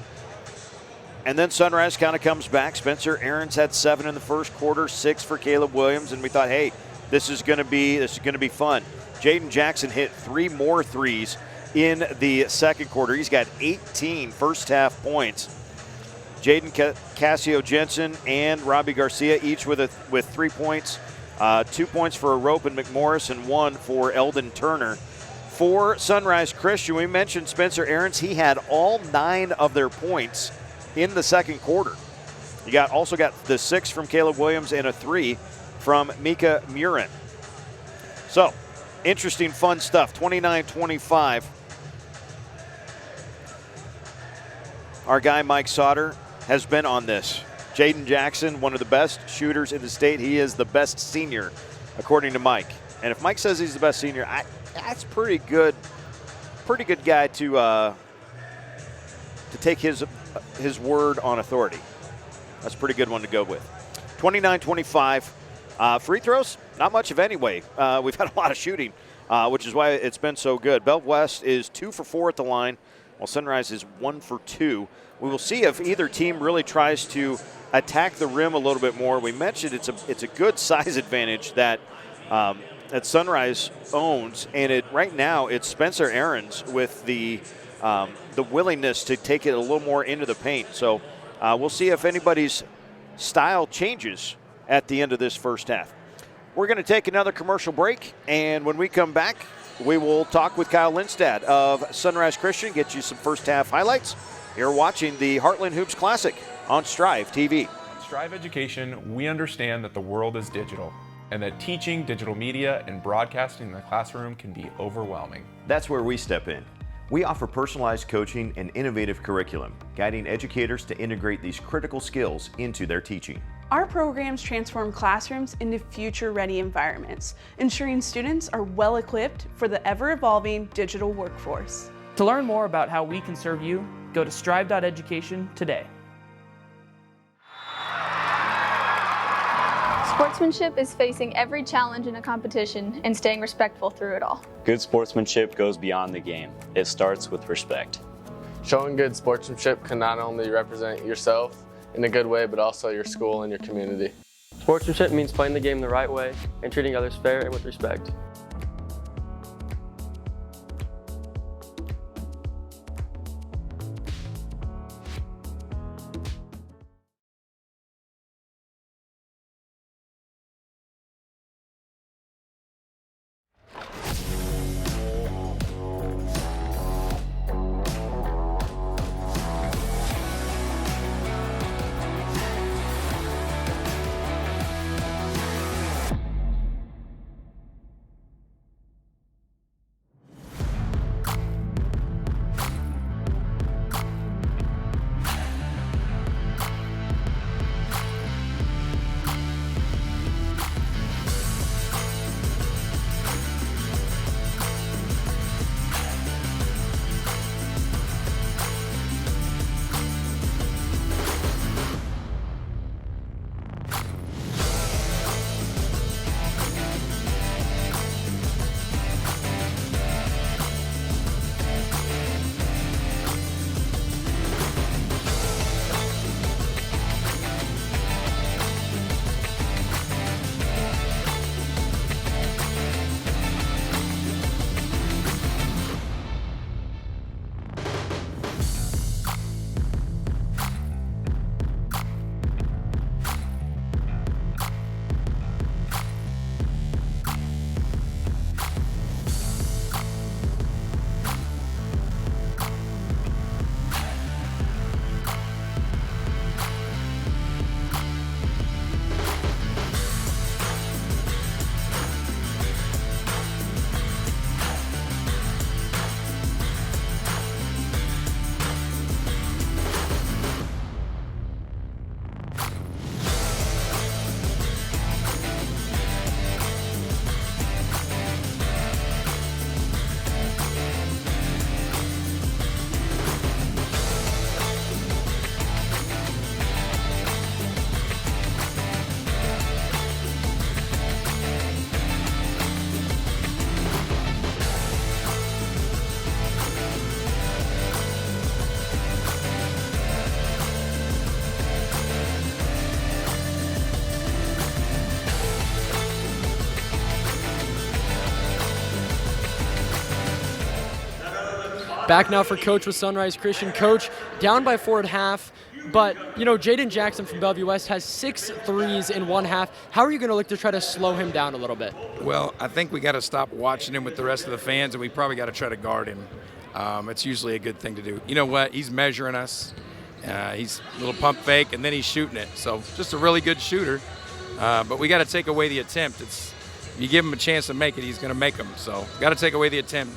And then Sunrise kind of comes back. Spencer Aarons had 7 in the first quarter, 6 for Caleb Williams, and we thought, hey, this is going to be fun. Jaden Jackson hit 3 more threes in the second quarter. He's got 18 first half points. Jaden Cassio Jensen and Robbie Garcia each with 3 points. 2 points for Arope and McMorris and 1 for Eldon Turner. For Sunrise Christian, we mentioned Spencer Aarons. He had all 9 of their points in the second quarter. You also got the 6 from Caleb Williams and a 3 from Mika Murin. So, interesting, fun stuff. 29-25. Our guy Mike Sauter has been on this. Jaden Jackson, one of the best shooters in the state. He is the best senior, according to Mike. And if Mike says he's the best senior, that's pretty good guy to take his word on authority. That's a pretty good one to go with. 29-25. Free throws, not much of anyway. We've had a lot of shooting, which is why it's been so good. Bellevue West is 2 for 4 at the line, while Sunrise is 1 for 2. We will see if either team really tries to attack the rim a little bit more. We mentioned it's a good size advantage that Sunrise owns, and right now it's Spencer Aarons with the willingness to take it a little more into the paint. So we'll see if anybody's style changes at the end of this first half. We're going to take another commercial break, and when we come back, we will talk with Kyle Lindstad of Sunrise Christian, get you some first half highlights. You're watching the Heartland Hoops Classic on Strive TV. At Strive Education, we understand that the world is digital and that teaching digital media and broadcasting in the classroom can be overwhelming. That's where we step in. We offer personalized coaching and innovative curriculum, guiding educators to integrate these critical skills into their teaching. Our programs transform classrooms into future-ready environments, ensuring students are well equipped for the ever-evolving digital workforce. To learn more about how we can serve you, go to strive.education today. Sportsmanship is facing every challenge in a competition and staying respectful through it all. Good sportsmanship goes beyond the game. It starts with respect. Showing good sportsmanship can not only represent yourself in a good way, but also your school and your community. Sportsmanship means playing the game the right way and treating others fair and with respect. Back now for Coach with Sunrise Christian. Coach, down by 4 at half, but, you know, Jaden Jackson from Bellevue West has 6 threes in one half. How are you going to look to try to slow him down a little bit? Well, I think we got to stop watching him with the rest of the fans, and we probably got to try to guard him. It's usually a good thing to do. You know what? He's measuring us. He's a little pump fake, and then he's shooting it. So just a really good shooter. But we got to take away the attempt. If you give him a chance to make it, he's going to make them. So got to take away the attempt.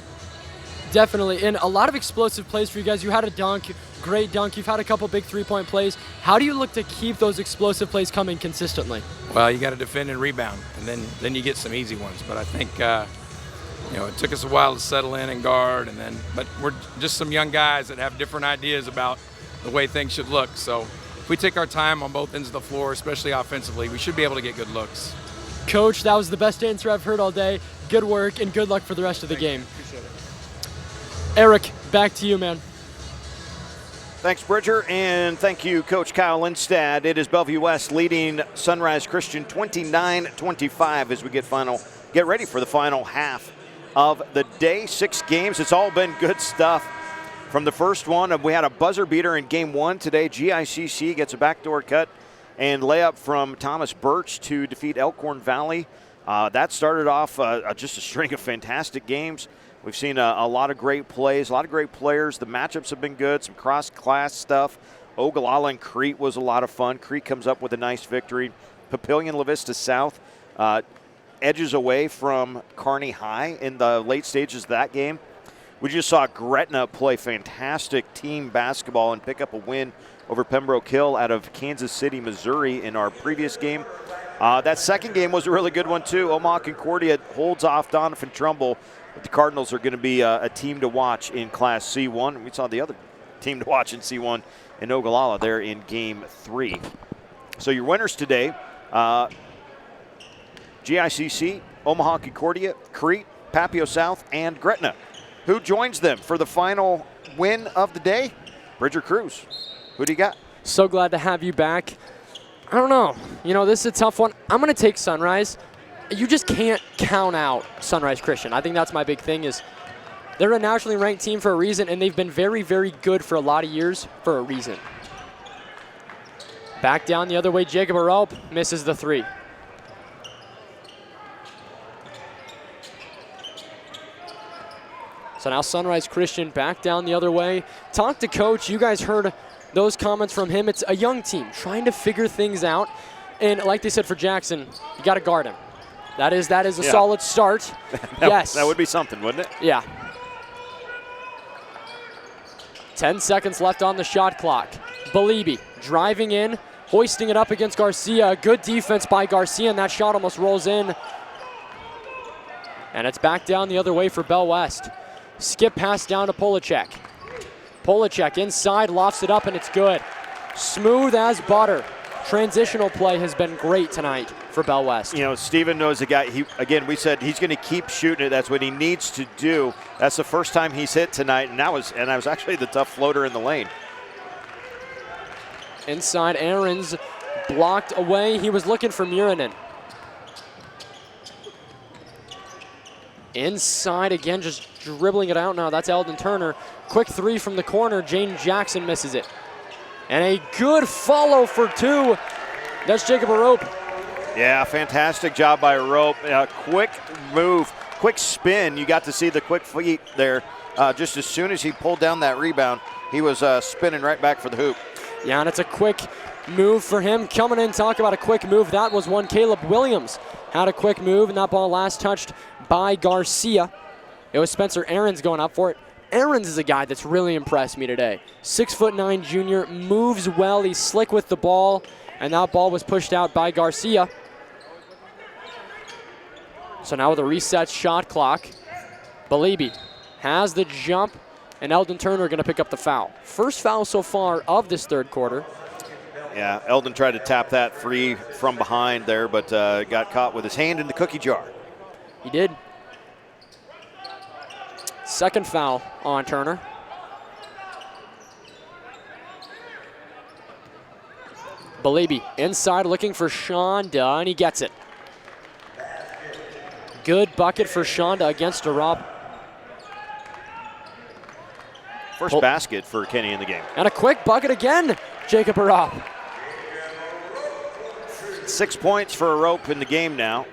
Definitely, and a lot of explosive plays for you guys. You had a dunk, great dunk. You've had a couple big three-point plays. How do you look to keep those explosive plays coming consistently? Well, you got to defend and rebound, and then you get some easy ones. But I think it took us a while to settle in and guard, but we're just some young guys that have different ideas about the way things should look. So if we take our time on both ends of the floor, especially offensively, we should be able to get good looks. Coach, that was the best answer I've heard all day. Good work and good luck for the rest of the game. Appreciate it. Eric, back to you, man. Thanks, Bridger, and thank you, Coach Kyle Lindstad. It is Bellevue West leading Sunrise Christian 29-25 as we get ready for the final half of the day. 6 games. It's all been good stuff. From the first one, we had a buzzer beater in game 1 today. GICC gets a backdoor cut and layup from Thomas Birch to defeat Elkhorn Valley. That started off just a string of fantastic games. We've seen a lot of great plays, a lot of great players. The matchups have been good, some cross-class stuff. Ogallala and Crete was a lot of fun. Crete comes up with a nice victory. Papillion La Vista South edges away from Kearney High in the late stages of that game. We just saw Gretna play fantastic team basketball and pick up a win over Pembroke Hill out of Kansas City, Missouri in our previous game. That second game was a really good one, too. Omaha Concordia holds off Doniphan Trumbull, but the Cardinals are going to be a team to watch in Class C1. And we saw the other team to watch in C1 in Ogallala there in Game 3. So your winners today, GICC, Omaha Concordia, Crete, Papio South, and Gretna. Who joins them for the final win of the day? Bridger Cruz. Who do you got? So glad to have you back. I don't know. You know, this is a tough one. I'm going to take Sunrise. You just can't count out Sunrise Christian. I think that's my big thing is they're a nationally ranked team for a reason, and they've been very, very good for a lot of years for a reason. Back down the other way, Jacob Arope misses the three. So now Sunrise Christian back down the other way. Talk to Coach. You guys heard those comments from him. It's a young team trying to figure things out. And like they said for Jackson, you got to guard him. That is a solid start. Yes. That would be something, wouldn't it? Yeah. 10 seconds left on the shot clock. Bellevue driving in, hoisting it up against Garcia. Good defense by Garcia, and that shot almost rolls in. And it's back down the other way for Bell West. Skip pass down to Polacek. Polacek inside, lofts it up, and it's good. Smooth as butter. Transitional play has been great tonight for Bell West. You know, Steven knows the guy. Again, we said he's going to keep shooting it. That's what he needs to do. That's the first time he's hit tonight, and that was actually the tough floater in the lane. Inside, Ahrens blocked away. He was looking for Murinen. Inside again, just dribbling it out now. That's Eldon Turner. Quick three from the corner. Jane Jackson misses it. And a good follow for two. That's Jacob Arope. Yeah, fantastic job by Arope. Quick move, quick spin. You got to see the quick feet there. Just as soon as he pulled down that rebound, he was spinning right back for the hoop. Yeah, and it's a quick move for him. Coming in, talk about a quick move. That was one. Caleb Williams had a quick move, and that ball last touched by Garcia. It was Spencer Ahrens going up for it. Ahrens is a guy that's really impressed me today. 6'9" junior, moves well, he's slick with the ball, and that ball was pushed out by Garcia. So now with a reset shot clock, Bellevue has the jump, and Eldon Turner going to pick up the foul. First foul so far of this third quarter. Yeah, Eldon tried to tap that free from behind there, but got caught with his hand in the cookie jar. He did. Second foul on Turner. Bellevue inside looking for Shonda, and he gets it. Good bucket for Shonda against Arope. First basket for Kenny in the game. And a quick bucket again, Jacob Arope. 6 points for Arope in the game now.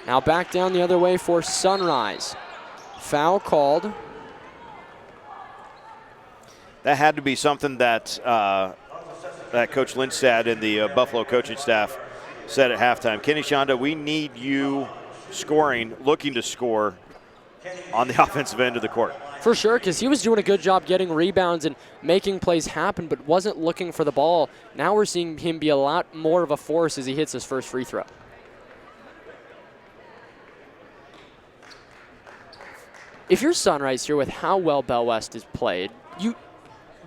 Now back down the other way for Sunrise. Foul called. That had to be something that that Coach Lindstad and the Buffalo coaching staff said at halftime. Kenny Shonda, we need you scoring, looking to score on the offensive end of the court. For sure, because he was doing a good job getting rebounds and making plays happen, but wasn't looking for the ball. Now we're seeing him be a lot more of a force as he hits his first free throw. If you're Sunrise here with how well Bell West has played, do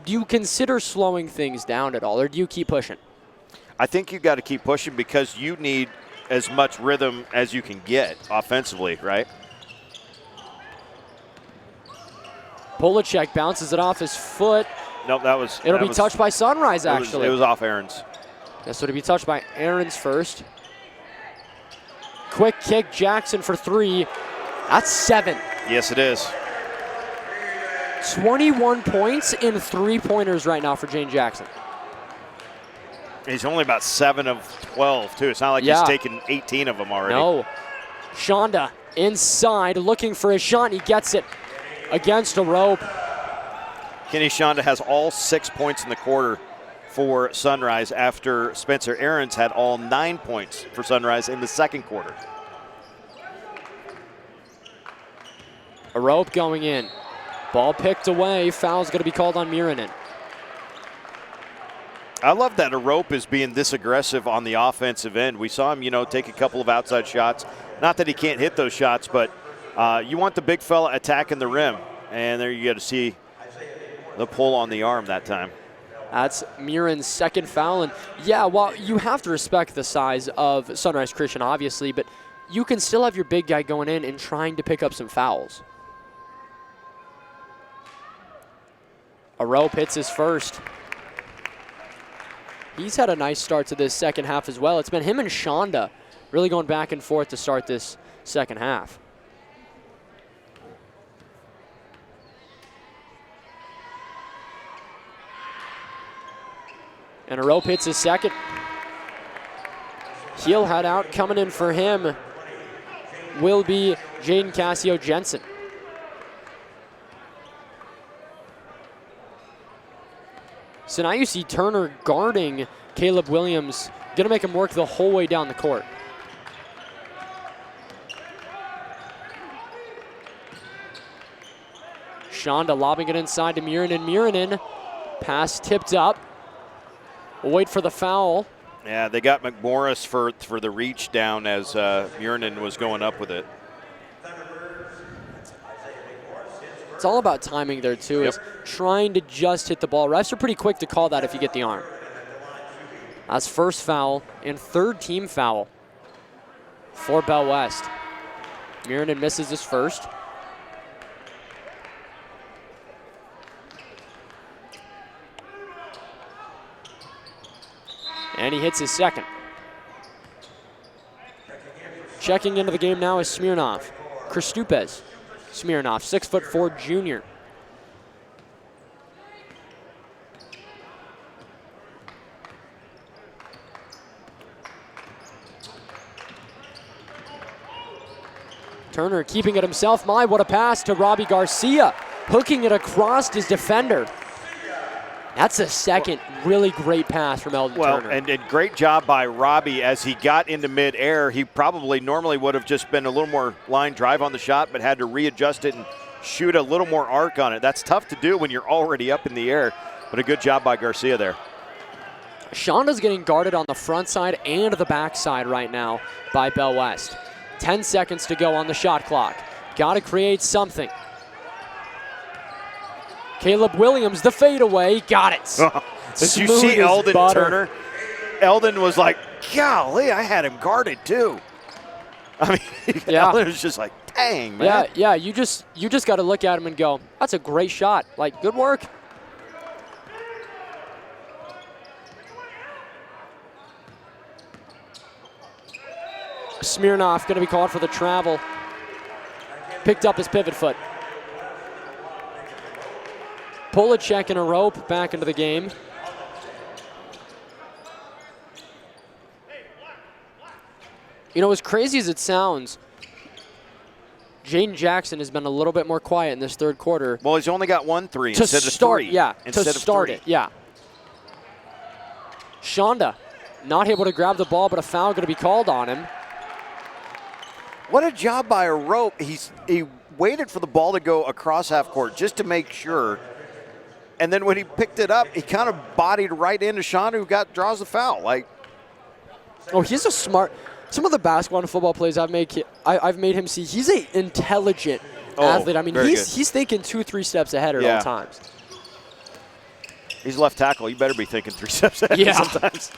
you consider slowing things down at all, or do you keep pushing? I think you've got to keep pushing because you need as much rhythm as you can get offensively, right? Polacek bounces it off his foot. Nope, It'll be touched by Sunrise, actually. It was off Ahrens. Yes, it'll be touched by Ahrens first. Quick kick, Jackson for three. That's 7. Yes, it is. 21 points in three-pointers right now for Jane Jackson. He's only about 7 of 12, too. It's not like he's taken 18 of them already. No. Shonda inside looking for his shot, and he gets it against Arope. Kenny Shonda has all 6 points in the quarter for Sunrise after Spencer Aarons had all 9 points for Sunrise in the second quarter. A rope going in. Ball picked away. Foul's going to be called on Miranen. I love that Arope is being this aggressive on the offensive end. We saw him, take a couple of outside shots. Not that he can't hit those shots, but you want the big fella attacking the rim. And there you get to see the pull on the arm that time. That's Miran's second foul. And yeah, well, you have to respect the size of Sunrise Christian, obviously, but you can still have your big guy going in and trying to pick up some fouls. Arope hits his first. He's had a nice start to this second half as well. It's been him and Shonda really going back and forth to start this second half. And Arope hits his second. Heel head out, coming in for him will be Jaden Cassio-Jensen. So now you see Turner guarding Caleb Williams, going to make him work the whole way down the court. Shonda lobbing it inside to Miranen. Miranen, pass tipped up. We'll wait for the foul. Yeah, they got McMorris for the reach down as Miranen was going up with it. It's all about timing there, too. It's trying to just hit the ball. Refs are pretty quick to call that if you get the arm. That's first foul and third team foul for Bell West. Miranen misses his first. And he hits his second. Checking into the game now is Smirnov. Kristupes. Smirnov, 6'4" junior. Turner keeping it himself. What a pass to Robbie Garcia. Hooking it across his defender. That's a second really great pass from Eldon Turner. And great job by Robbie as he got into midair. He probably normally would have just been a little more line drive on the shot, but had to readjust it and shoot a little more arc on it. That's tough to do when you're already up in the air, but a good job by Garcia there. Shonda's getting guarded on the front side and the back side right now by Bell West. 10 seconds to go on the shot clock. Got to create something. Caleb Williams, the fadeaway, got it. Did you see Eldon Turner? Eldon was like, golly, I had him guarded too. I mean, Eldon was just like, dang, man. Yeah, you just got to look at him and go, that's a great shot. Like, good work. Smirnov going to be called for the travel. Picked up his pivot foot. Polacek and Arope back into the game. As crazy as it sounds, Jaden Jackson has been a little bit more quiet in this third quarter. Well, he's only got 1 3 instead of 3. Yeah, to start it, yeah. Shonda not able to grab the ball, but a foul going to be called on him. What a job by Arope. He waited for the ball to go across half court just to make sure. And then when he picked it up, he kind of bodied right into Shonda, who draws the foul. He's a smart. Some of the basketball and football plays I've made him see. He's an intelligent athlete. I mean, he's thinking 2-3 steps ahead at all times. He's left tackle. You better be thinking 3 steps ahead sometimes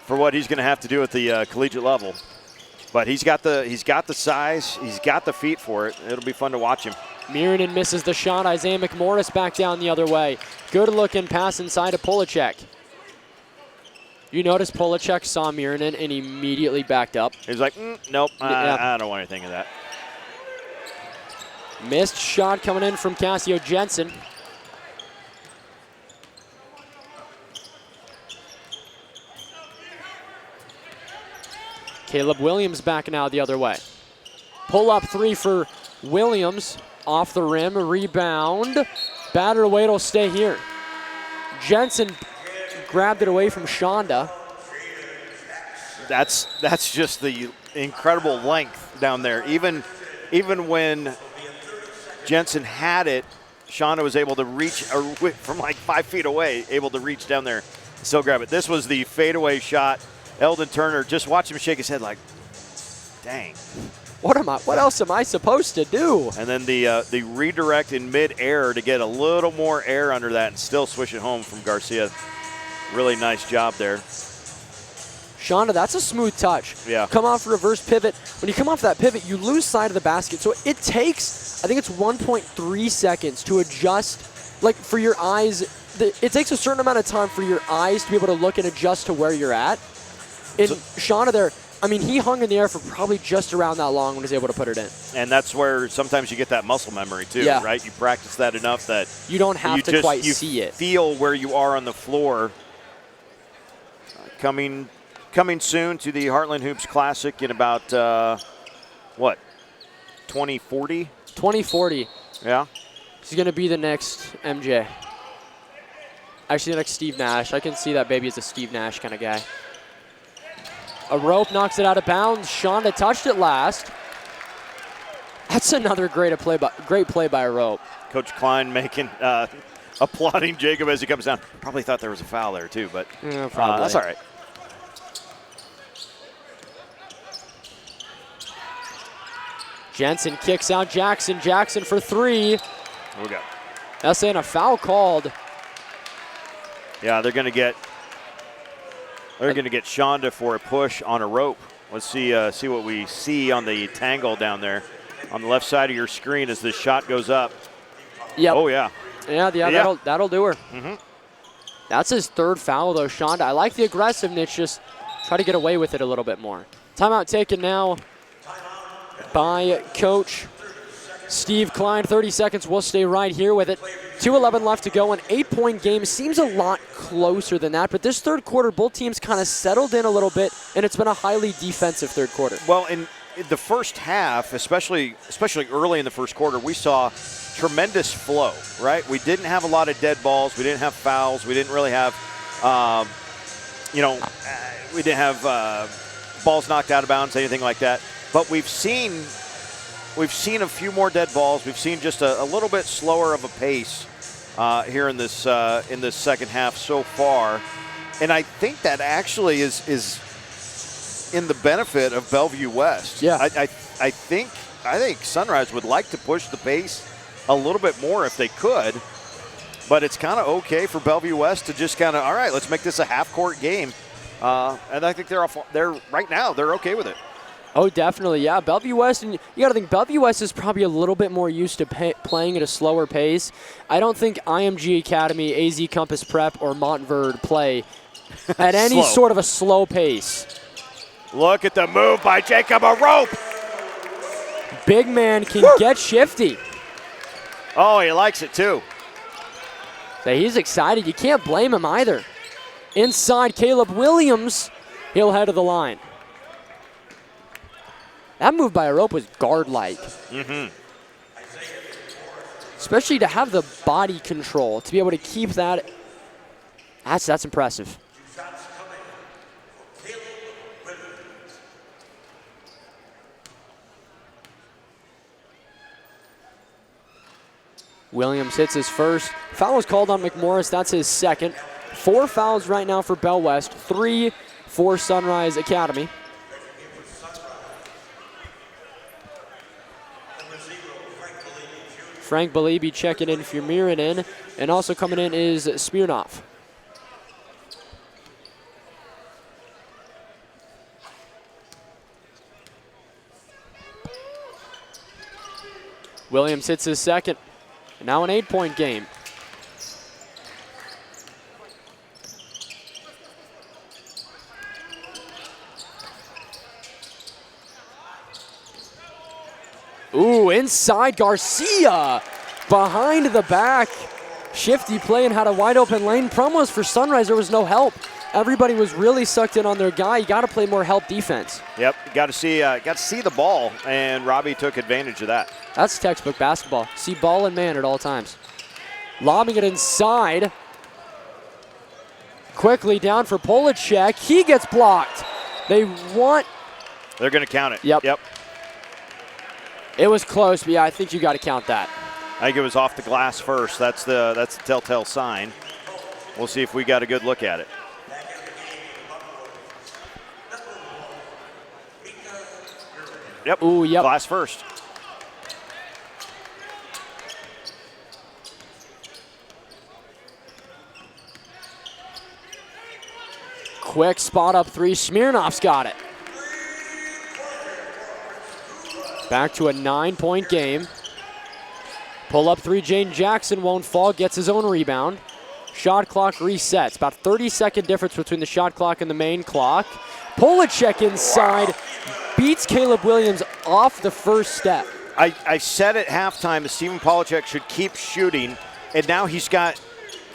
for what he's going to have to do at the collegiate level. But he's got the size. He's got the feet for it. It'll be fun to watch him. Miranen misses the shot. Isaiah McMorris back down the other way. Good looking pass inside to Polacek. You notice Polacek saw Miranen and immediately backed up. He was like, nope, I don't want anything of that. Missed shot coming in from Cassio-Jensen. Caleb Williams back now the other way. Pull up 3 for Williams. Off the rim, rebound. Battered away, it'll stay here. Jensen grabbed it away from Shonda. That's just the incredible length down there. Even when Jensen had it, Shonda was able to reach from like 5 feet away, able to reach down there and still grab it. This was the fadeaway shot. Eldon Turner, just watch him shake his head like, dang. What else am I supposed to do? And then the redirect in mid-air to get a little more air under that and still swish it home from Garcia. Really nice job there. Shonda, that's a smooth touch. Yeah. Come off reverse pivot. When you come off that pivot, you lose sight of the basket. So it takes, I think it's 1.3 seconds to adjust, like for your eyes. It takes a certain amount of time for your eyes to be able to look and adjust to where you're at. And Shonda there, I mean, he hung in the air for probably just around that long when he was able to put it in. And that's where sometimes you get that muscle memory too, right? You practice that enough that you don't have to quite see it. Feel where you are on the floor. Coming soon to the Heartland Hoops Classic in about, 2040? 2040. Yeah. He's going to be the next MJ. Actually, the next Steve Nash. I can see that baby as a Steve Nash kind of guy. A rope knocks it out of bounds. Shonda touched it last. That's another great play by a rope. Coach Klein making applauding Jacob as he comes down. Probably thought there was a foul there too, but probably. That's all right. Jensen kicks out Jackson. Jackson for three. We go. That's in a foul called. Yeah, they're going to get Shonda for a push on a rope. Let's see what we see on the tangle down there on the left side of your screen as this shot goes up. Yep. Oh yeah. Yeah. That'll do her. Mm-hmm. That's his third foul though, Shonda. I like the aggressiveness. Just try to get away with it a little bit more. Timeout taken now by Coach Steve Klein. 30 seconds. We'll stay right here with it. 2:11 left to go. An 8-point game seems a lot closer than that, but this third quarter, both teams kind of settled in a little bit, and it's been a highly defensive third quarter. Well, in the first half, especially early in the first quarter, we saw tremendous flow, right? We didn't have a lot of dead balls. We didn't have fouls. We didn't really have, we didn't have balls knocked out of bounds, anything like that. But we've seen a few more dead balls. We've seen just a little bit slower of a pace here in this second half so far, and I think that actually is in the benefit of Bellevue West. Yeah, I think Sunrise would like to push the pace a little bit more if they could, but it's kind of okay for Bellevue West to just kind of, all right, let's make this a half-court game, and I think they're right now they're okay with it. Oh, definitely, yeah. Bellevue West, and you got to think Bellevue West is probably a little bit more used to playing at a slower pace. I don't think IMG Academy, AZ Compass Prep, or Montverde play at any sort of a slow pace. Look at the move by Jacob, a rope. Big man can get shifty. Oh, he likes it too. So he's excited. You can't blame him either. Inside, Caleb Williams, he'll head to the line. That move by a rope was guard-like. Mm-hmm. Especially to have the body control, to be able to keep that. That's impressive. Williams hits his first. Foul was called on McMorris. That's his second. 4 fouls right now for Bell West. 3 for Sunrise Academy. Frank Bellevue checking in for Mirrodin, and also coming in is Smirnov. Williams hits his second. Now an 8-point game. Ooh, inside Garcia. Behind the back. Shifty play and had a wide open lane. Promos for Sunrise, there was no help. Everybody was really sucked in on their guy. You got to play more help defense. Yep, got to see the ball, and Robbie took advantage of that. That's textbook basketball. See ball and man at all times. Lobbing it inside. Quickly down for Polacek. He gets blocked. They're going to count it. Yep. It was close, but yeah, I think you got to count that. I think it was off the glass first. That's the telltale sign. We'll see if we got a good look at it. Yep. Ooh, yep. Glass first. Quick spot up three. Smirnoff's got it. Back to a 9-point game. Pull up three. Jaden Jackson won't fall. Gets his own rebound. Shot clock resets. About 30-second difference between the shot clock and the main clock. Polacek inside. Beats Caleb Williams off the first step. I said at halftime that Stephen Polacek should keep shooting, and now he's got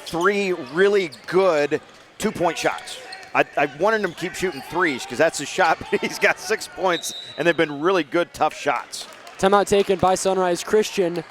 3 really good 2-point shots. I wanted him to keep shooting threes because that's his shot, but he's got 6 points, and they've been really good, tough shots. Timeout taken by Sunrise Christian.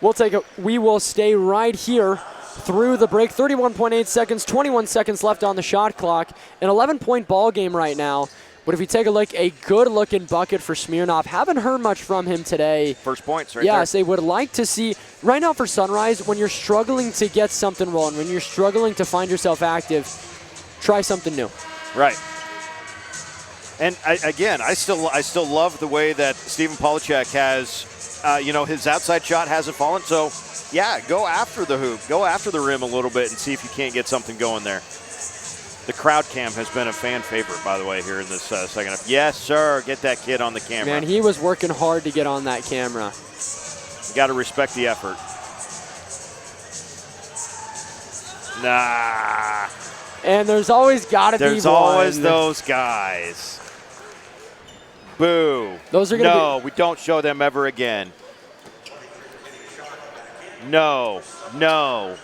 We'll take it. We will stay right here through the break. 31.8 seconds, 21 seconds left on the shot clock. An 11-point ball game right now. But if you take a look, a good-looking bucket for Smirnoff. Haven't heard much from him today. First points right there. Yes, they would like to see, right now for Sunrise, when you're struggling to get something rolling, when you're struggling to find yourself active, try something new. Right. And I still love the way that Stephen Polacek has, his outside shot hasn't fallen. So, yeah, go after the hoop, go after the rim a little bit and see if you can't get something going there. The crowd cam has been a fan favorite, by the way, here in this second half. Yes, sir. Get that kid on the camera. Man, he was working hard to get on that camera. You got to respect the effort. Nah. And there's always got to be one. There's always those guys. Boo. Those are going to be. We don't show them ever again. No. No.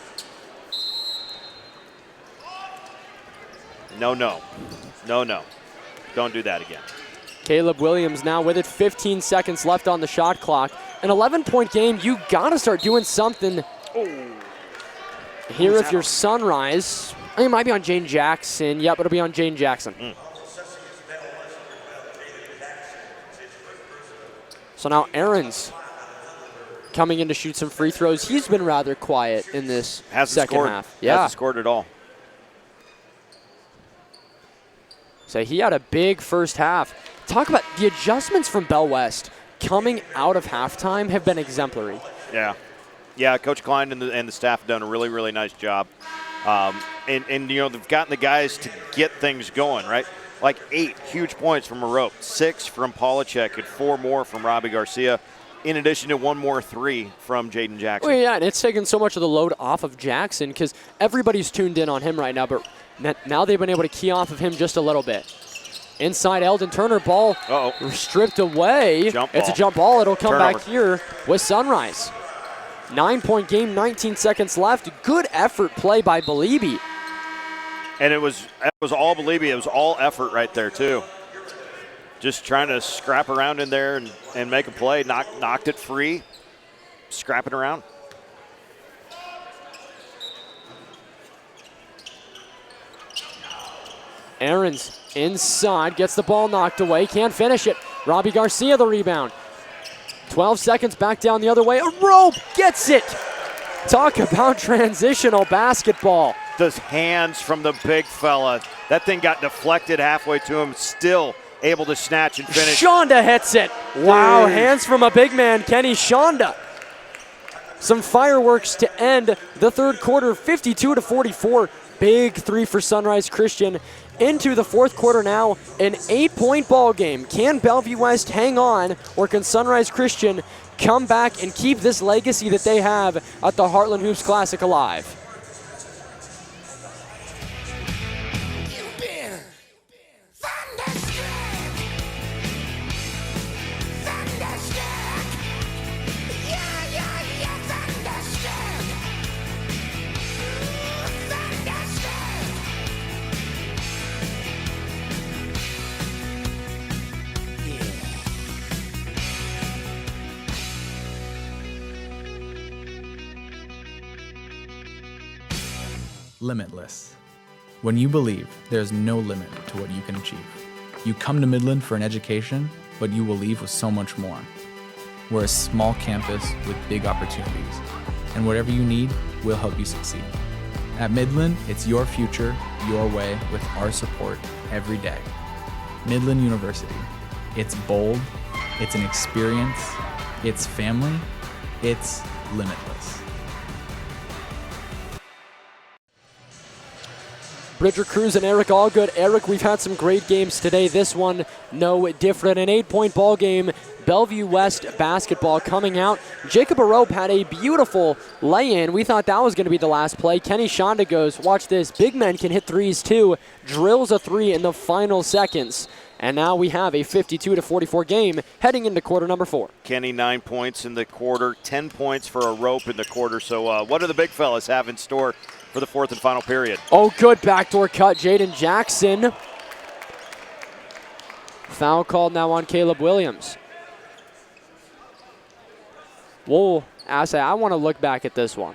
No, no. No, no. Don't do that again. Caleb Williams now with it. 15 seconds left on the shot clock. An 11-point game. You got to start doing something here if you're Sunrise. I think it might be on Jaden Jackson. Yep, it'll be on Jaden Jackson. So now Aaron's coming in to shoot some free throws. He's been rather quiet in this second half. Yeah. Hasn't scored at all. So he had a big first half. Talk about the adjustments from Bell West coming out of halftime have been exemplary. Yeah. Yeah, Coach Klein and the staff have done a really, really nice job. And they've gotten the guys to get things going, right? Like 8 huge points from Marope, 6 from Polacek, and 4 more from Robbie Garcia, in addition to 1 more 3 from Jaden Jackson. Well, yeah, and it's taken so much of the load off of Jackson because everybody's tuned in on him right now, but now they've been able to key off of him just a little bit. Inside Eldon Turner, ball stripped away. It's a jump ball. It'll come back here with Sunrise. 9-point game, 19 seconds left. Good effort play by Bellevue. And it was all Bellevue. It was all effort right there, too. Just trying to scrap around in there and make a play. Knocked it free. Scrapping around. Aaron's inside, gets the ball knocked away, can't finish it. Robbie Garcia the rebound. 12 seconds back down the other way. A rope gets it. Talk about transitional basketball. Those hands from the big fella. That thing got deflected halfway to him, still able to snatch and finish. Shonda hits it. Wow, hands from a big man, Kenny Shonda. Some fireworks to end the third quarter, 52-44. Big 3 for Sunrise Christian. Into the fourth quarter now, an 8-point ball game. Can Bellevue West hang on, or can Sunrise Christian come back and keep this legacy that they have at the Heartland Hoops Classic alive? Limitless. When you believe, there's no limit to what you can achieve. You come to Midland for an education, but you will leave with so much more. We're a small campus with big opportunities, and whatever you need, we'll help you succeed. At Midland, it's your future, your way, with our support every day. Midland University. It's bold, it's an experience, it's family, it's limitless. Bridger Cruz and Eric Allgood. Eric, we've had some great games today. This one, no different. An 8-point ball game. Bellevue West basketball coming out. Jacob Arope had a beautiful lay-in. We thought that was going to be the last play. Kenny Shonda goes, watch this, big men can hit threes too. Drills a three in the final seconds. And now we have a 52-44 game heading into quarter number 4. Kenny, 9 points in the quarter, 10 points for Arope in the quarter. So what do the big fellas have in store for the fourth and final period? Oh, good backdoor cut, Jaden Jackson. Foul called now on Caleb Williams. Whoa, I want to look back at this one.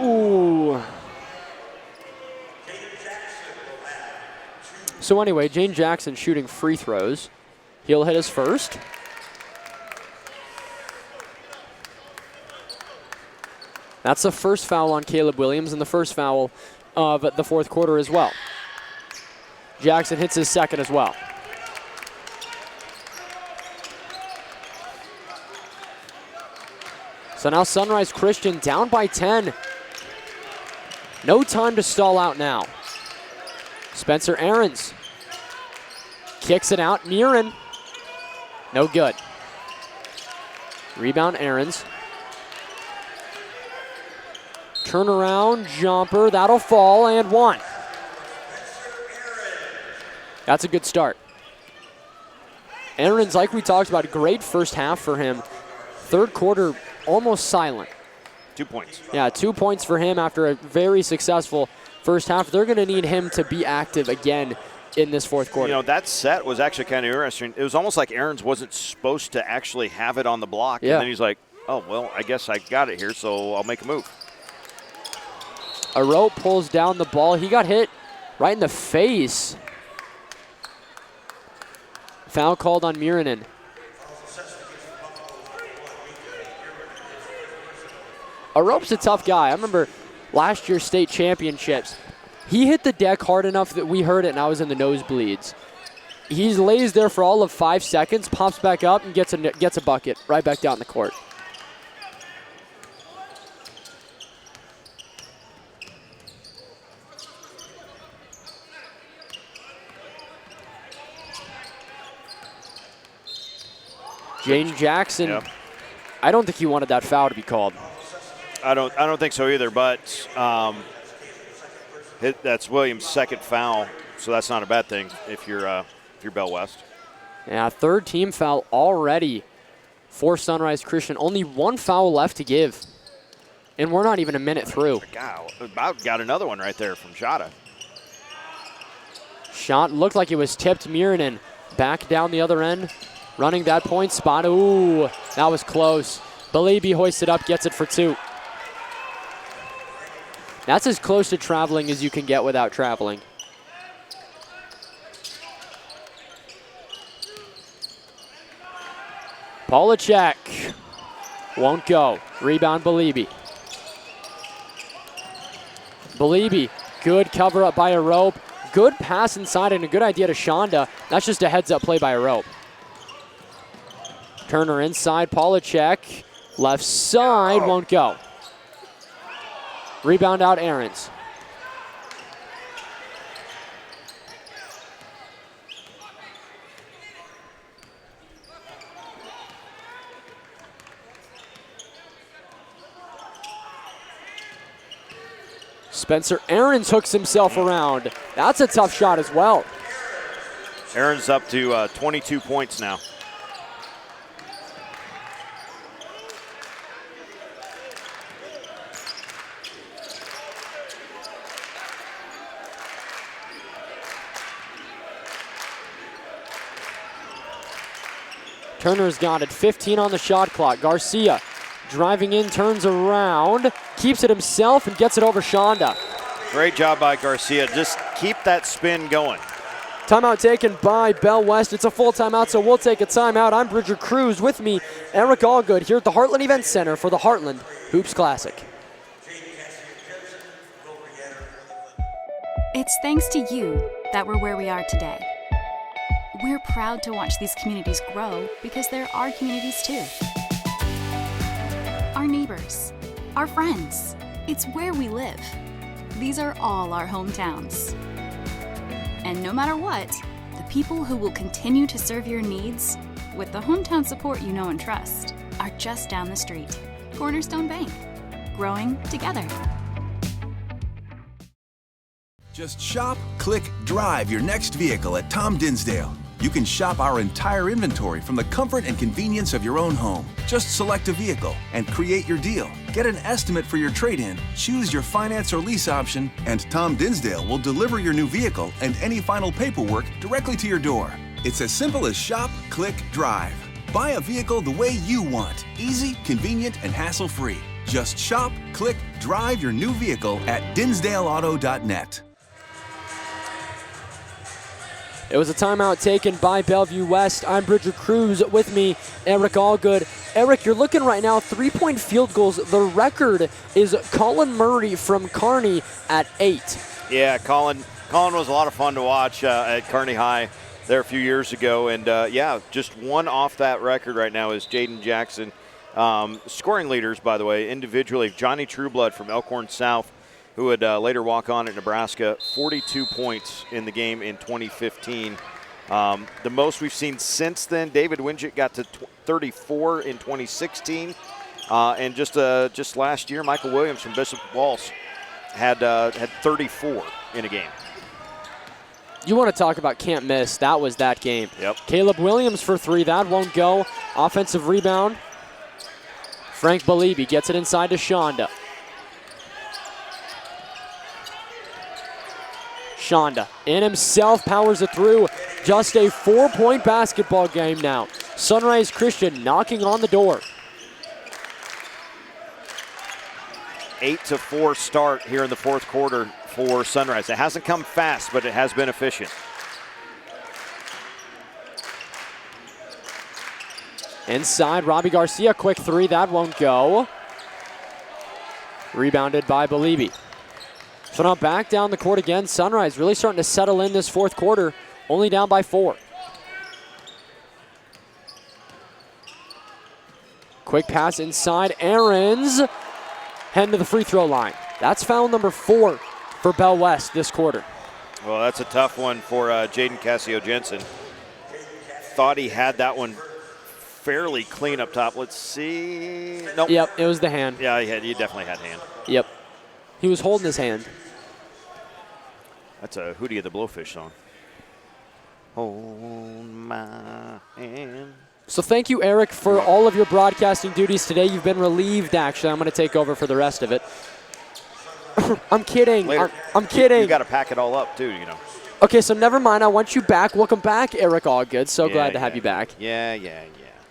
Ooh. So anyway, Jaden Jackson shooting free throws. He'll hit his first. That's the first foul on Caleb Williams and the first foul of the fourth quarter as well. Jackson hits his second as well. So now Sunrise Christian down by 10. No time to stall out now. Spencer Aarons kicks it out. Murin, no good. Rebound Aarons. Turnaround jumper, that'll fall, and one. That's a good start. Aarons, like we talked about, great first half for him. Third quarter, almost silent. 2 points. Yeah, 2 points for him after a very successful first half. They're going to need him to be active again in this fourth quarter. You know, that set was actually kind of interesting. It was almost like Aarons wasn't supposed to actually have it on the block. Yeah. And then he's like, oh, well, I guess I got it here, so I'll make a move. Arope pulls down the ball. He got hit right in the face. Foul called on Murinen. Arope's a tough guy. I remember last year's state championships. He hit the deck hard enough that we heard it and I was in the nosebleeds. He lays there for all of 5 seconds, pops back up, and gets a bucket right back down the court. Jaden Jackson, Yep. I don't think he wanted that foul to be called. I don't think so either, but that's Williams' second foul, so that's not a bad thing if you're Bell West. Yeah, third team foul already for Sunrise Christian. Only one foul left to give, and we're not even a minute through. God, about got another one right there from Shada. Shot looked like it was tipped. Murinen back down the other end, running that point spot. Ooh, that was close. Bellevue hoists it up, gets it for 2. That's as close to traveling as you can get without traveling. Polacek won't go. Rebound Bellevue. Bellevue, good cover up by Arope. Good pass inside and a good idea to Shonda. That's just a heads up play by Arope. Turner inside, Polacek. Left side, won't go. Rebound out, Aarons. Spencer Aarons hooks himself around. That's a tough shot as well. Aaron's up to 22 points now. Turner's got it. 15 on the shot clock. Garcia Driving in, turns around, keeps it himself, and gets it over Shonda. Great job by Garcia. Just keep that spin going. Timeout taken by Bell West. It's a full timeout, so we'll take a timeout. I'm Bridger Cruz. With me, Eric Allgood here at the Heartland Event Center for the Heartland Hoops Classic. It's thanks to you that we're where we are today. We're proud to watch these communities grow because they're our communities too. Our neighbors, our friends, it's where we live. These are all our hometowns. And no matter what, the people who will continue to serve your needs with the hometown support you know and trust are just down the street. Cornerstone Bank, growing together. Just shop, click, drive your next vehicle at Tom Dinsdale. You can shop our entire inventory from the comfort and convenience of your own home. Just select a vehicle and create your deal. Get an estimate for your trade-in, choose your finance or lease option, and Tom Dinsdale will deliver your new vehicle and any final paperwork directly to your door. It's as simple as shop, click, drive. Buy a vehicle the way you want. Easy, convenient, and hassle-free. Just shop, click, drive your new vehicle at dinsdaleauto.net. It was a timeout taken by Bellevue West. I'm Bridger Cruz. With me, Eric Allgood. Eric, you're looking right now, 3-point field goals. The record is Colin Murray from Kearney at 8. Yeah, Colin was a lot of fun to watch at Kearney High there a few years ago. And, yeah, just one off that record right now is Jaden Jackson. Scoring leaders, by the way, individually, Johnny Trueblood from Elkhorn South, who would later walk on at Nebraska, 42 points in the game in 2015. The most we've seen since then, David Winget got to 34 in 2016. And just last year, Michael Williams from Bishop Walsh had 34 in a game. You want to talk about can't miss. That was that game. Yep. Caleb Williams for 3. That won't go. Offensive rebound. Frank Bellevue gets it inside to Shonda. Shonda in himself, powers it through. Just a 4-point basketball game now. Sunrise Christian knocking on the door. 8-4 start here in the fourth quarter for Sunrise. It hasn't come fast, but it has been efficient. Inside, Robbie Garcia, quick 3, that won't go. Rebounded by Bellevue. So now back down the court again. Sunrise really starting to settle in this fourth quarter, only down by 4. Quick pass inside, Aarons heading to the free throw line. That's foul number 4 for Bell West this quarter. Well, that's a tough one for Jaden Cassio-Jensen. Thought he had that one fairly clean up top. Let's see. Nope. Yep, it was the hand. Yeah, he definitely had hand. Yep. He was holding his hand. That's a Hootie of the Blowfish song. Hold my hand. So thank you, Eric, for all of your broadcasting duties today. You've been relieved, actually. I'm going to take over for the rest of it. I'm kidding. Later, I'm kidding. You got to pack it all up, too, you know. Okay, so never mind. I want you back. Welcome back, Eric Allgood. So glad to have you back. Yeah.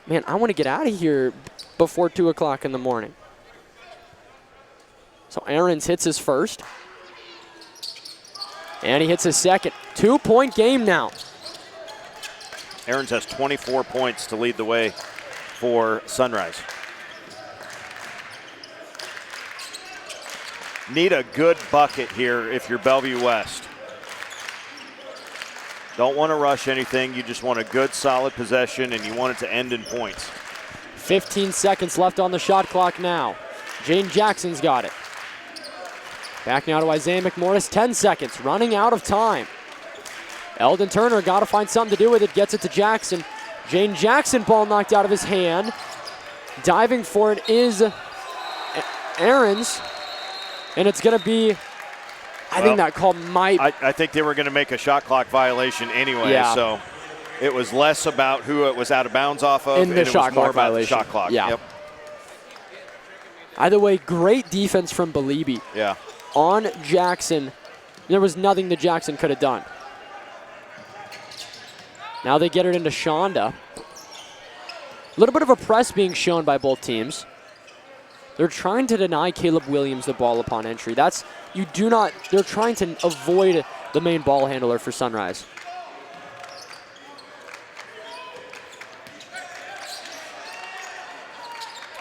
Man, I want to get out of here before 2 o'clock in the morning. So Aarons hits his first. And he hits his second. 2-point game now. Aarons has 24 points to lead the way for Sunrise. Need a good bucket here if you're Bellevue West. Don't want to rush anything. You just want a good, solid possession, and you want it to end in points. 15 seconds left on the shot clock now. Jane Jackson's got it. Back now to Isaiah McMorris, 10 seconds, running out of time. Eldon Turner got to find something to do with it, gets it to Jackson. Jane Jackson, ball knocked out of his hand. Diving for it is Aarons, and it's going to be, I think that call might. I think they were going to make a shot clock violation anyway, Yeah. So it was less about who it was out of bounds off of, In the and it shot was more clock about violation. the shot clock. Yeah. Yep. Either way, great defense from Bellevue. Yeah. On Jackson, there was nothing that Jackson could have done. Now they get it into Shonda. A little bit of a press being shown by both teams. They're trying to deny Caleb Williams the ball upon entry. They're trying to avoid the main ball handler for Sunrise.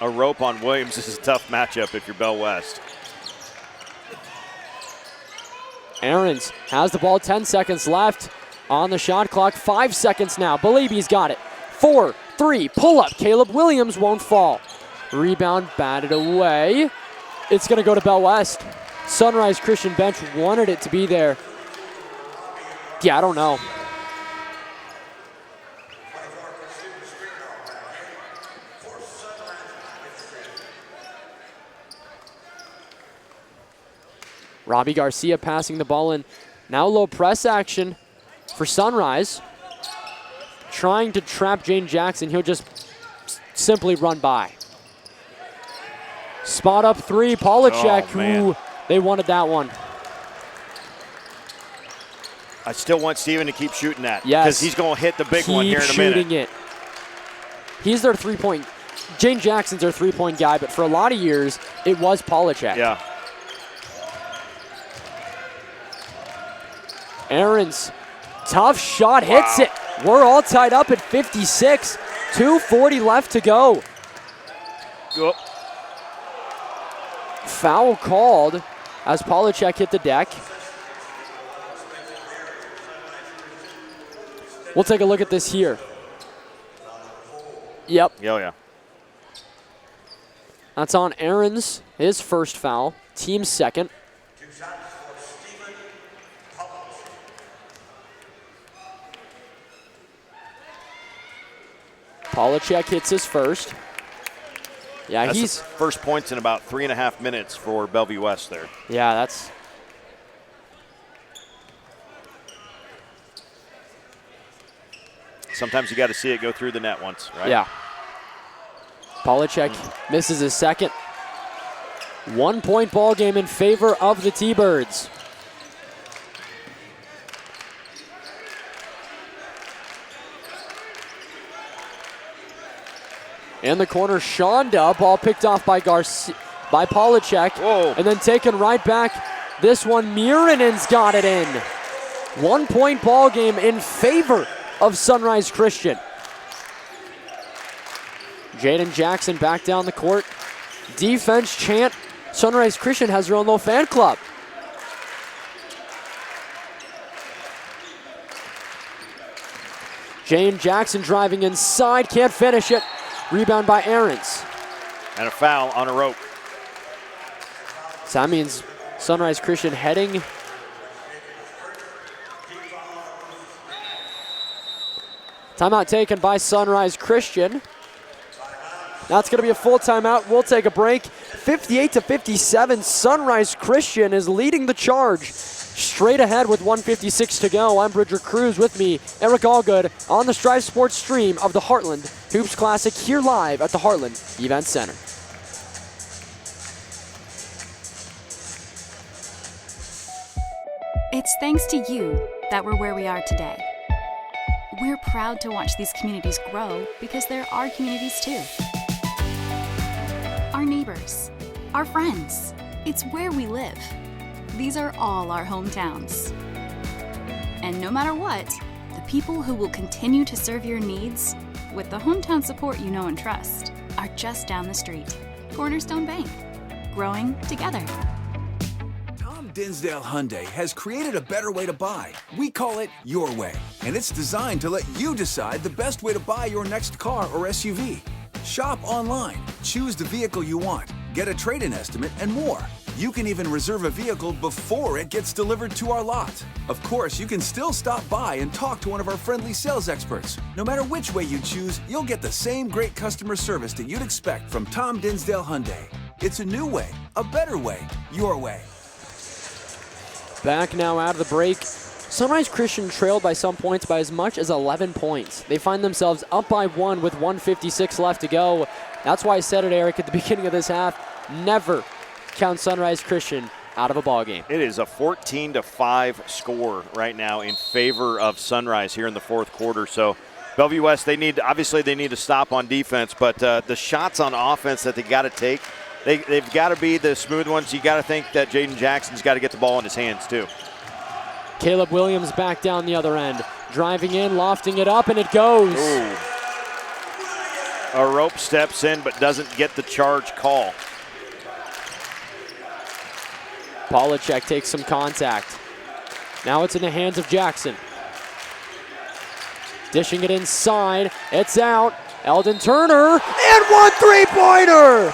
A rope on Williams is a tough matchup if you're Bell West. Ahrens has the ball, 10 seconds left on the shot clock. 5 seconds now. Belebe's got it. 4, 3, pull up. Caleb Williams won't fall. Rebound batted away. It's going to go to Bell West. Sunrise Christian bench wanted it to be there. Yeah, I don't know. Robbie Garcia passing the ball in. Now low press action for Sunrise. Trying to trap Jane Jackson. He'll just simply run by. Spot up three, Polachek. Ooh, they wanted that one. I still want Steven to keep shooting that. Yes. Because he's going to hit the big one here in a minute. Keep shooting it. He's their three-point. Jane Jackson's their three-point guy, but for a lot of years, it was Polachek. Yeah. Ahrens, tough shot, hits it. We're all tied up at 56. 2:40 left to go. Yep. Foul called as Polachek hit the deck. We'll take a look at this here. Yep. Oh, yeah. That's on Ahrens, his first foul, team's second. Polachek hits his first. Yeah, that's he's the first points in about 3.5 minutes for Bellevue West there. Yeah, that's. Sometimes you got to see it go through the net once, right? Yeah. Polachek misses his second. 1 point ball game in favor of the T-Birds. In the corner, Shonda, ball picked off by Polachek. Whoa. And then taken right back. This one, Murinen's got it in. 1 point ball game in favor of Sunrise Christian. Jaden Jackson back down the court. Defense chant. Sunrise Christian has their own little fan club. Jane Jackson driving inside, can't finish it. Rebound by Ahrens. And a foul on a rope. So that means Sunrise Christian heading. Timeout taken by Sunrise Christian. That's going to be a full timeout. We'll take a break. 58-57, Sunrise Christian is leading the charge. Straight ahead with 1:56 to go. I'm Bridger Cruz, with me, Eric Allgood, on the Strive Sports stream of the Heartland Hoops Classic, here live at the Heartland Event Center. It's thanks to you that we're where we are today. We're proud to watch these communities grow because they're our communities too. Our neighbors, our friends, it's where we live. These are all our hometowns. And no matter what, the people who will continue to serve your needs with the hometown support you know and trust are just down the street. Cornerstone Bank, growing together. Tom Dinsdale Hyundai has created a better way to buy. We call it Your Way, and it's designed to let you decide the best way to buy your next car or SUV. Shop online, choose the vehicle you want, get a trade-in estimate, and more. You can even reserve a vehicle before it gets delivered to our lot. Of course, you can still stop by and talk to one of our friendly sales experts. No matter which way you choose, you'll get the same great customer service that you'd expect from Tom Dinsdale Hyundai. It's a new way, a better way, your way. Back now out of the break. Sunrise Christian trailed by some points by as much as 11 points. They find themselves up by 1 with 1:56 left to go. That's why I said it, Eric, at the beginning of this half. Never count Sunrise Christian out of a ball game. It is a 14-5 score right now in favor of Sunrise here in the fourth quarter. So Bellevue West, obviously they need to stop on defense, but the shots on offense that they got to take, they've got to be the smooth ones. You got to think that Jaden Jackson's got to get the ball in his hands too. Caleb Williams back down the other end. Driving in, lofting it up, and it goes. Ooh. A rope steps in but doesn't get the charge call. Polacek takes some contact. Now it's in the hands of Jackson. Dishing it inside. It's out. Eldon Turner, and 1 3-pointer!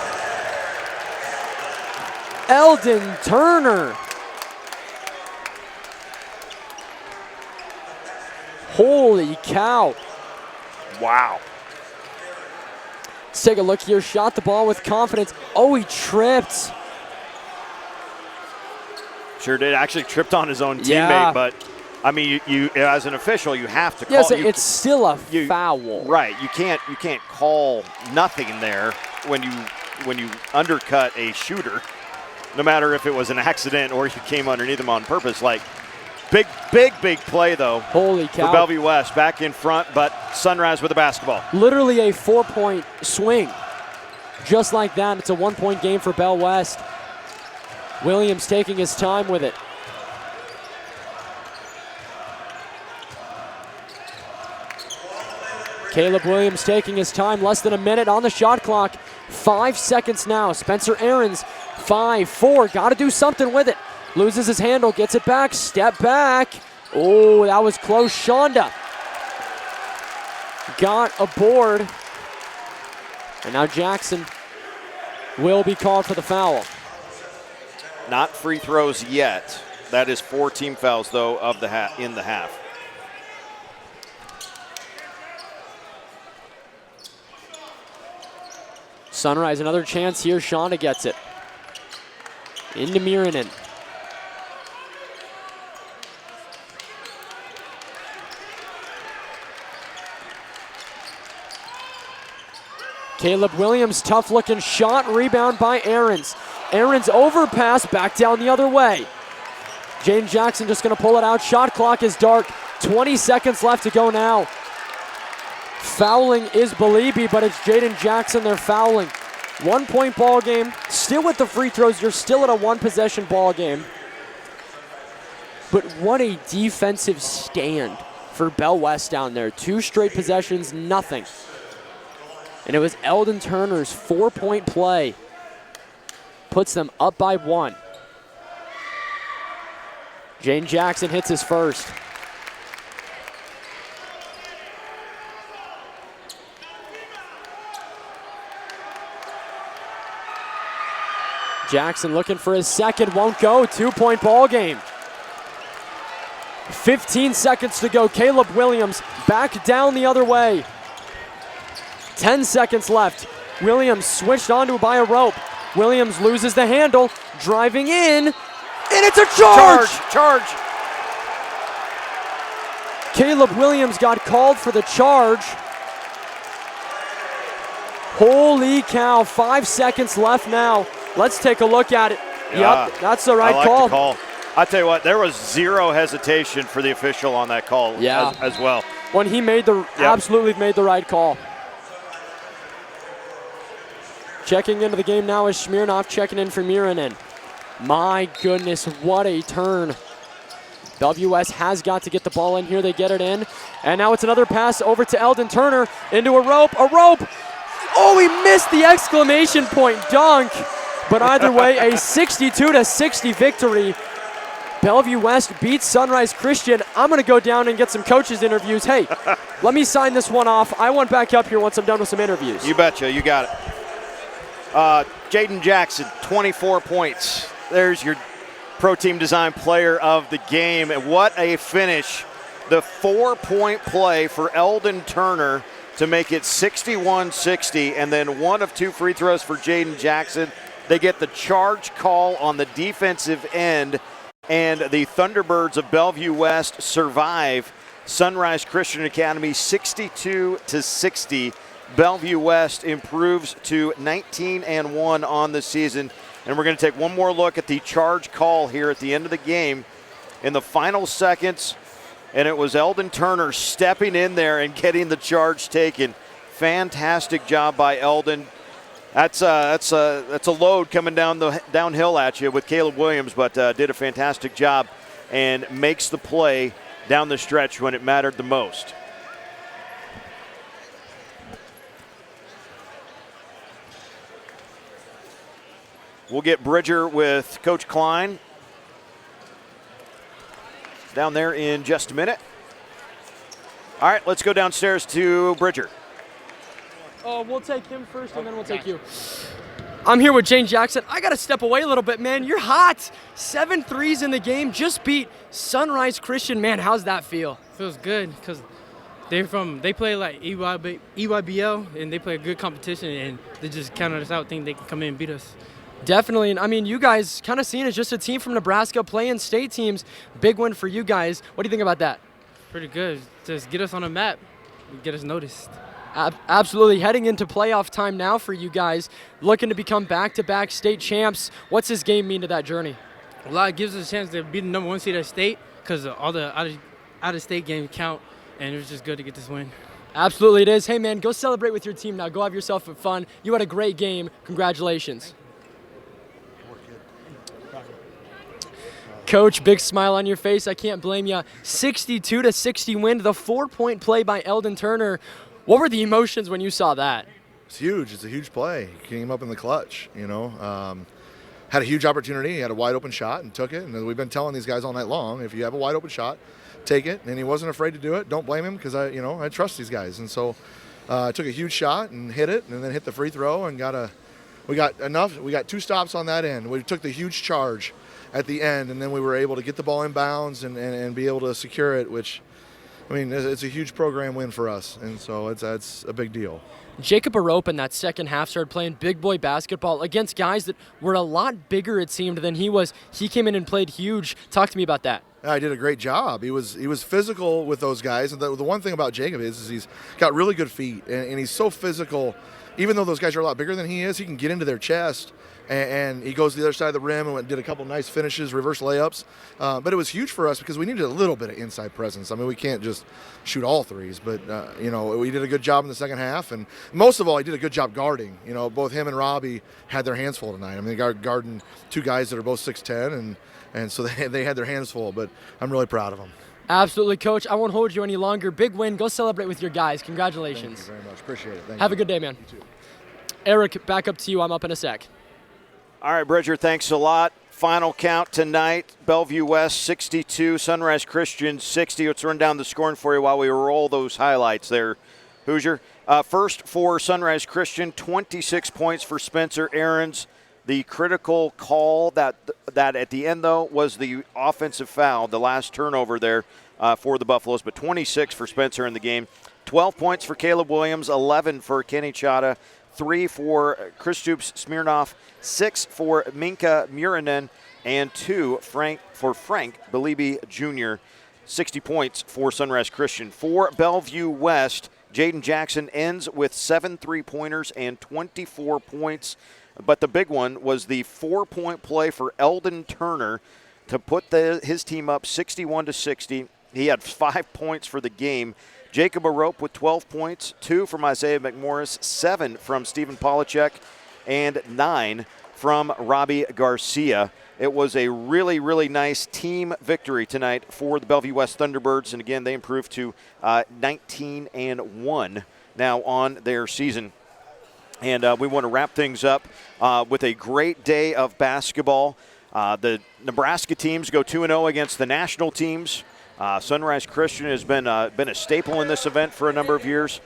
Eldon Turner. Holy cow. Wow. Let's take a look here. Shot the ball with confidence. Oh, he tripped. Sure did. Actually tripped on his own teammate, Yeah. but I mean, you as an official, you have to call. Yes, it's still a foul. Right. You can't call nothing there when you undercut a shooter, no matter if it was an accident or you came underneath him on purpose. Like, big play though. Holy cow. For Bellevue West, back in front, but Sunrise with the basketball. Literally a 4-point swing. Just like that, it's a 1-point game for Bell West. Williams taking his time with it. Caleb Williams taking his time, less than a minute on the shot clock. 5 seconds now. Spencer Aarons, 5-4, got to do something with it. Loses his handle, gets it back, step back. Oh, that was close. Shonda got a board. And now Jackson will be called for the foul. Not free throws yet. That is 4 team fouls though of the in the half. Sunrise, another chance here. Shonda gets it. Into Miranen. Caleb Williams, tough looking shot, rebound by Aarons. Aarons overpass, back down the other way. Jaden Jackson just gonna pull it out. Shot clock is dark. 20 seconds left to go now. Fouling is Bellevue, but it's Jaden Jackson they're fouling. 1-point ball game. Still with the free throws, you're still at a 1-possession ball game. But what a defensive stand for Bell West down there. 2 straight possessions, nothing. And it was Eldon Turner's 4-point play. Puts them up by 1. Jaden Jackson hits his first. Jackson looking for his second, won't go. 2-point ball game. 15 seconds to go. Caleb Williams back down the other way. 10 seconds left. Williams switched onto by a rope. Williams loses the handle, driving in, and it's a charge! Charge! Caleb Williams got called for the charge. Holy cow, 5 seconds left now. Let's take a look at it. Yeah, yep, that's the right I like call. The call. I tell you what, there was 0 hesitation for the official on that call as well. When he made absolutely made the right call. Checking into the game now is Smirnoff, checking in for Miranen. My goodness, what a turn. Bellevue West has got to get the ball in here. They get it in. And now it's another pass over to Eldon Turner into a rope. Oh, he missed the exclamation point dunk. But either way, a 62-60 victory. Bellevue West beats Sunrise Christian. I'm going to go down and get some coaches' interviews. Hey, let me sign this one off. I want back up here once I'm done with some interviews. You betcha, you got it. Jaden Jackson, 24 points. There's your Pro Team Design Player of the Game. And what a finish. The 4-point play for Eldon Turner to make it 61-60, and then 1 of 2 free throws for Jaden Jackson. They get the charge call on the defensive end, and the Thunderbirds of Bellevue West survive Sunrise Christian Academy 62-60. Bellevue West improves to 19-1 on the season. And we're going to take one more look at the charge call here at the end of the game in the final seconds. And it was Eldon Turner stepping in there and getting the charge taken. Fantastic job by Eldon. That's a load coming downhill at you with Caleb Williams, but did a fantastic job and makes the play down the stretch when it mattered the most. We'll get Bridger with Coach Klein down there in just a minute. All right, let's go downstairs to Bridger. We'll take him first, and then we'll take you. I'm here with Jaden Jackson. I got to step away a little bit, man. You're hot. 7 threes in the game. Just beat Sunrise Christian. Man, how's that feel? Feels good because they play like EYBL, and they play a good competition, and they just counted us out, think they can come in and beat us. Definitely, and I mean, you guys kind of seen as just a team from Nebraska playing state teams. Big win for you guys. What do you think about that? Pretty good. Just get us on a map, get us noticed. Absolutely. Heading into playoff time now for you guys, looking to become back-to-back state champs. What's this game mean to that journey? Well, it gives us a chance to be the number 1 seed at state because all the out-of-state games count, and it was just good to get this win. Absolutely it is. Hey, man, go celebrate with your team now. Go have yourself fun. You had a great game. Congratulations. Coach, big smile on your face. I can't blame you. 62-60 win. The 4-point play by Eldon Turner. What were the emotions when you saw that? It's huge. It's a huge play. He came up in the clutch, you know. Had a huge opportunity. He had a wide open shot and took it. And we've been telling these guys all night long, if you have a wide open shot, take it. And he wasn't afraid to do it. Don't blame him because I trust these guys. And so I took a huge shot and hit it, and then hit the free throw and we got enough. We got 2 stops on that end. We took the huge charge at the end, and then we were able to get the ball in bounds and be able to secure it, which, I mean, it's a huge program win for us, and so that's a big deal. Jacob Arope in that second half started playing big boy basketball against guys that were a lot bigger, it seemed, than he was. He came in and played huge. Talk to me about that. I did a great job. He was physical with those guys, and the one thing about Jacob is he's got really good feet, and he's so physical. Even though those guys are a lot bigger than he is, he can get into their chest, and he goes to the other side of the rim and did a couple nice finishes, reverse layups. But it was huge for us because we needed a little bit of inside presence. I mean, we can't just shoot all threes, but, we did a good job in the second half. And most of all, he did a good job guarding. You know, both him and Robbie had their hands full tonight. I mean, they guarding 2 guys that are both 6'10", and so they had their hands full, but I'm really proud of them. Absolutely, Coach. I won't hold you any longer. Big win. Go celebrate with your guys. Congratulations. Thank you very much. Appreciate it. Have a good day, man. You too. Eric, back up to you. I'm up in a sec. All right, Bridger, thanks a lot. Final count tonight, Bellevue West 62, Sunrise Christian 60. Let's run down the scoring for you while we roll those highlights there, Hoosier. First for Sunrise Christian, 26 points for Spencer Aarons. The critical call that at the end, though, was the offensive foul, the last turnover there for the Buffaloes, but 26 for Spencer in the game. 12 points for Caleb Williams, 11 for Kenny Chata, 3 for Kristups Smirnoff, 6 for Minka Murinen, and 2 for Frank Belibi Jr. 60 points for Sunrise Christian. For Bellevue West, Jaden Jackson ends with 7 3-pointers and 24 points. But the big one was the 4-point play for Eldon Turner to put his team up 61-60. He had 5 points for the game. Jacob Arope with 12 points, 2 from Isaiah McMorris, 7 from Stephen Polachek, and 9 from Robbie Garcia. It was a really, really nice team victory tonight for the Bellevue West Thunderbirds, and again, they improved to 19-1 now on their season. And we want to wrap things up with a great day of basketball. The Nebraska teams go 2-0 against the national teams. Sunrise Christian has been a staple in this event for a number of years.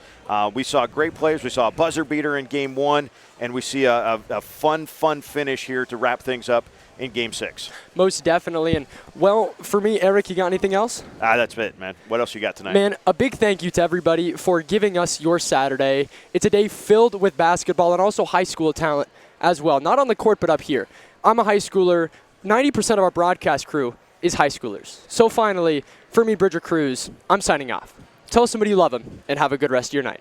We saw great plays. We saw a buzzer beater in Game 1, and we see a fun finish here to wrap things up in Game 6. Most definitely. And, well, for me, Eric, you got anything else? That's it, man. What else you got tonight? Man, a big thank you to everybody for giving us your Saturday. It's a day filled with basketball and also high school talent as well. Not on the court, but up here. I'm a high schooler. 90% of our broadcast crew is high schoolers. So finally, for me, Bridger Cruz, I'm signing off. Tell somebody you love them, and have a good rest of your night.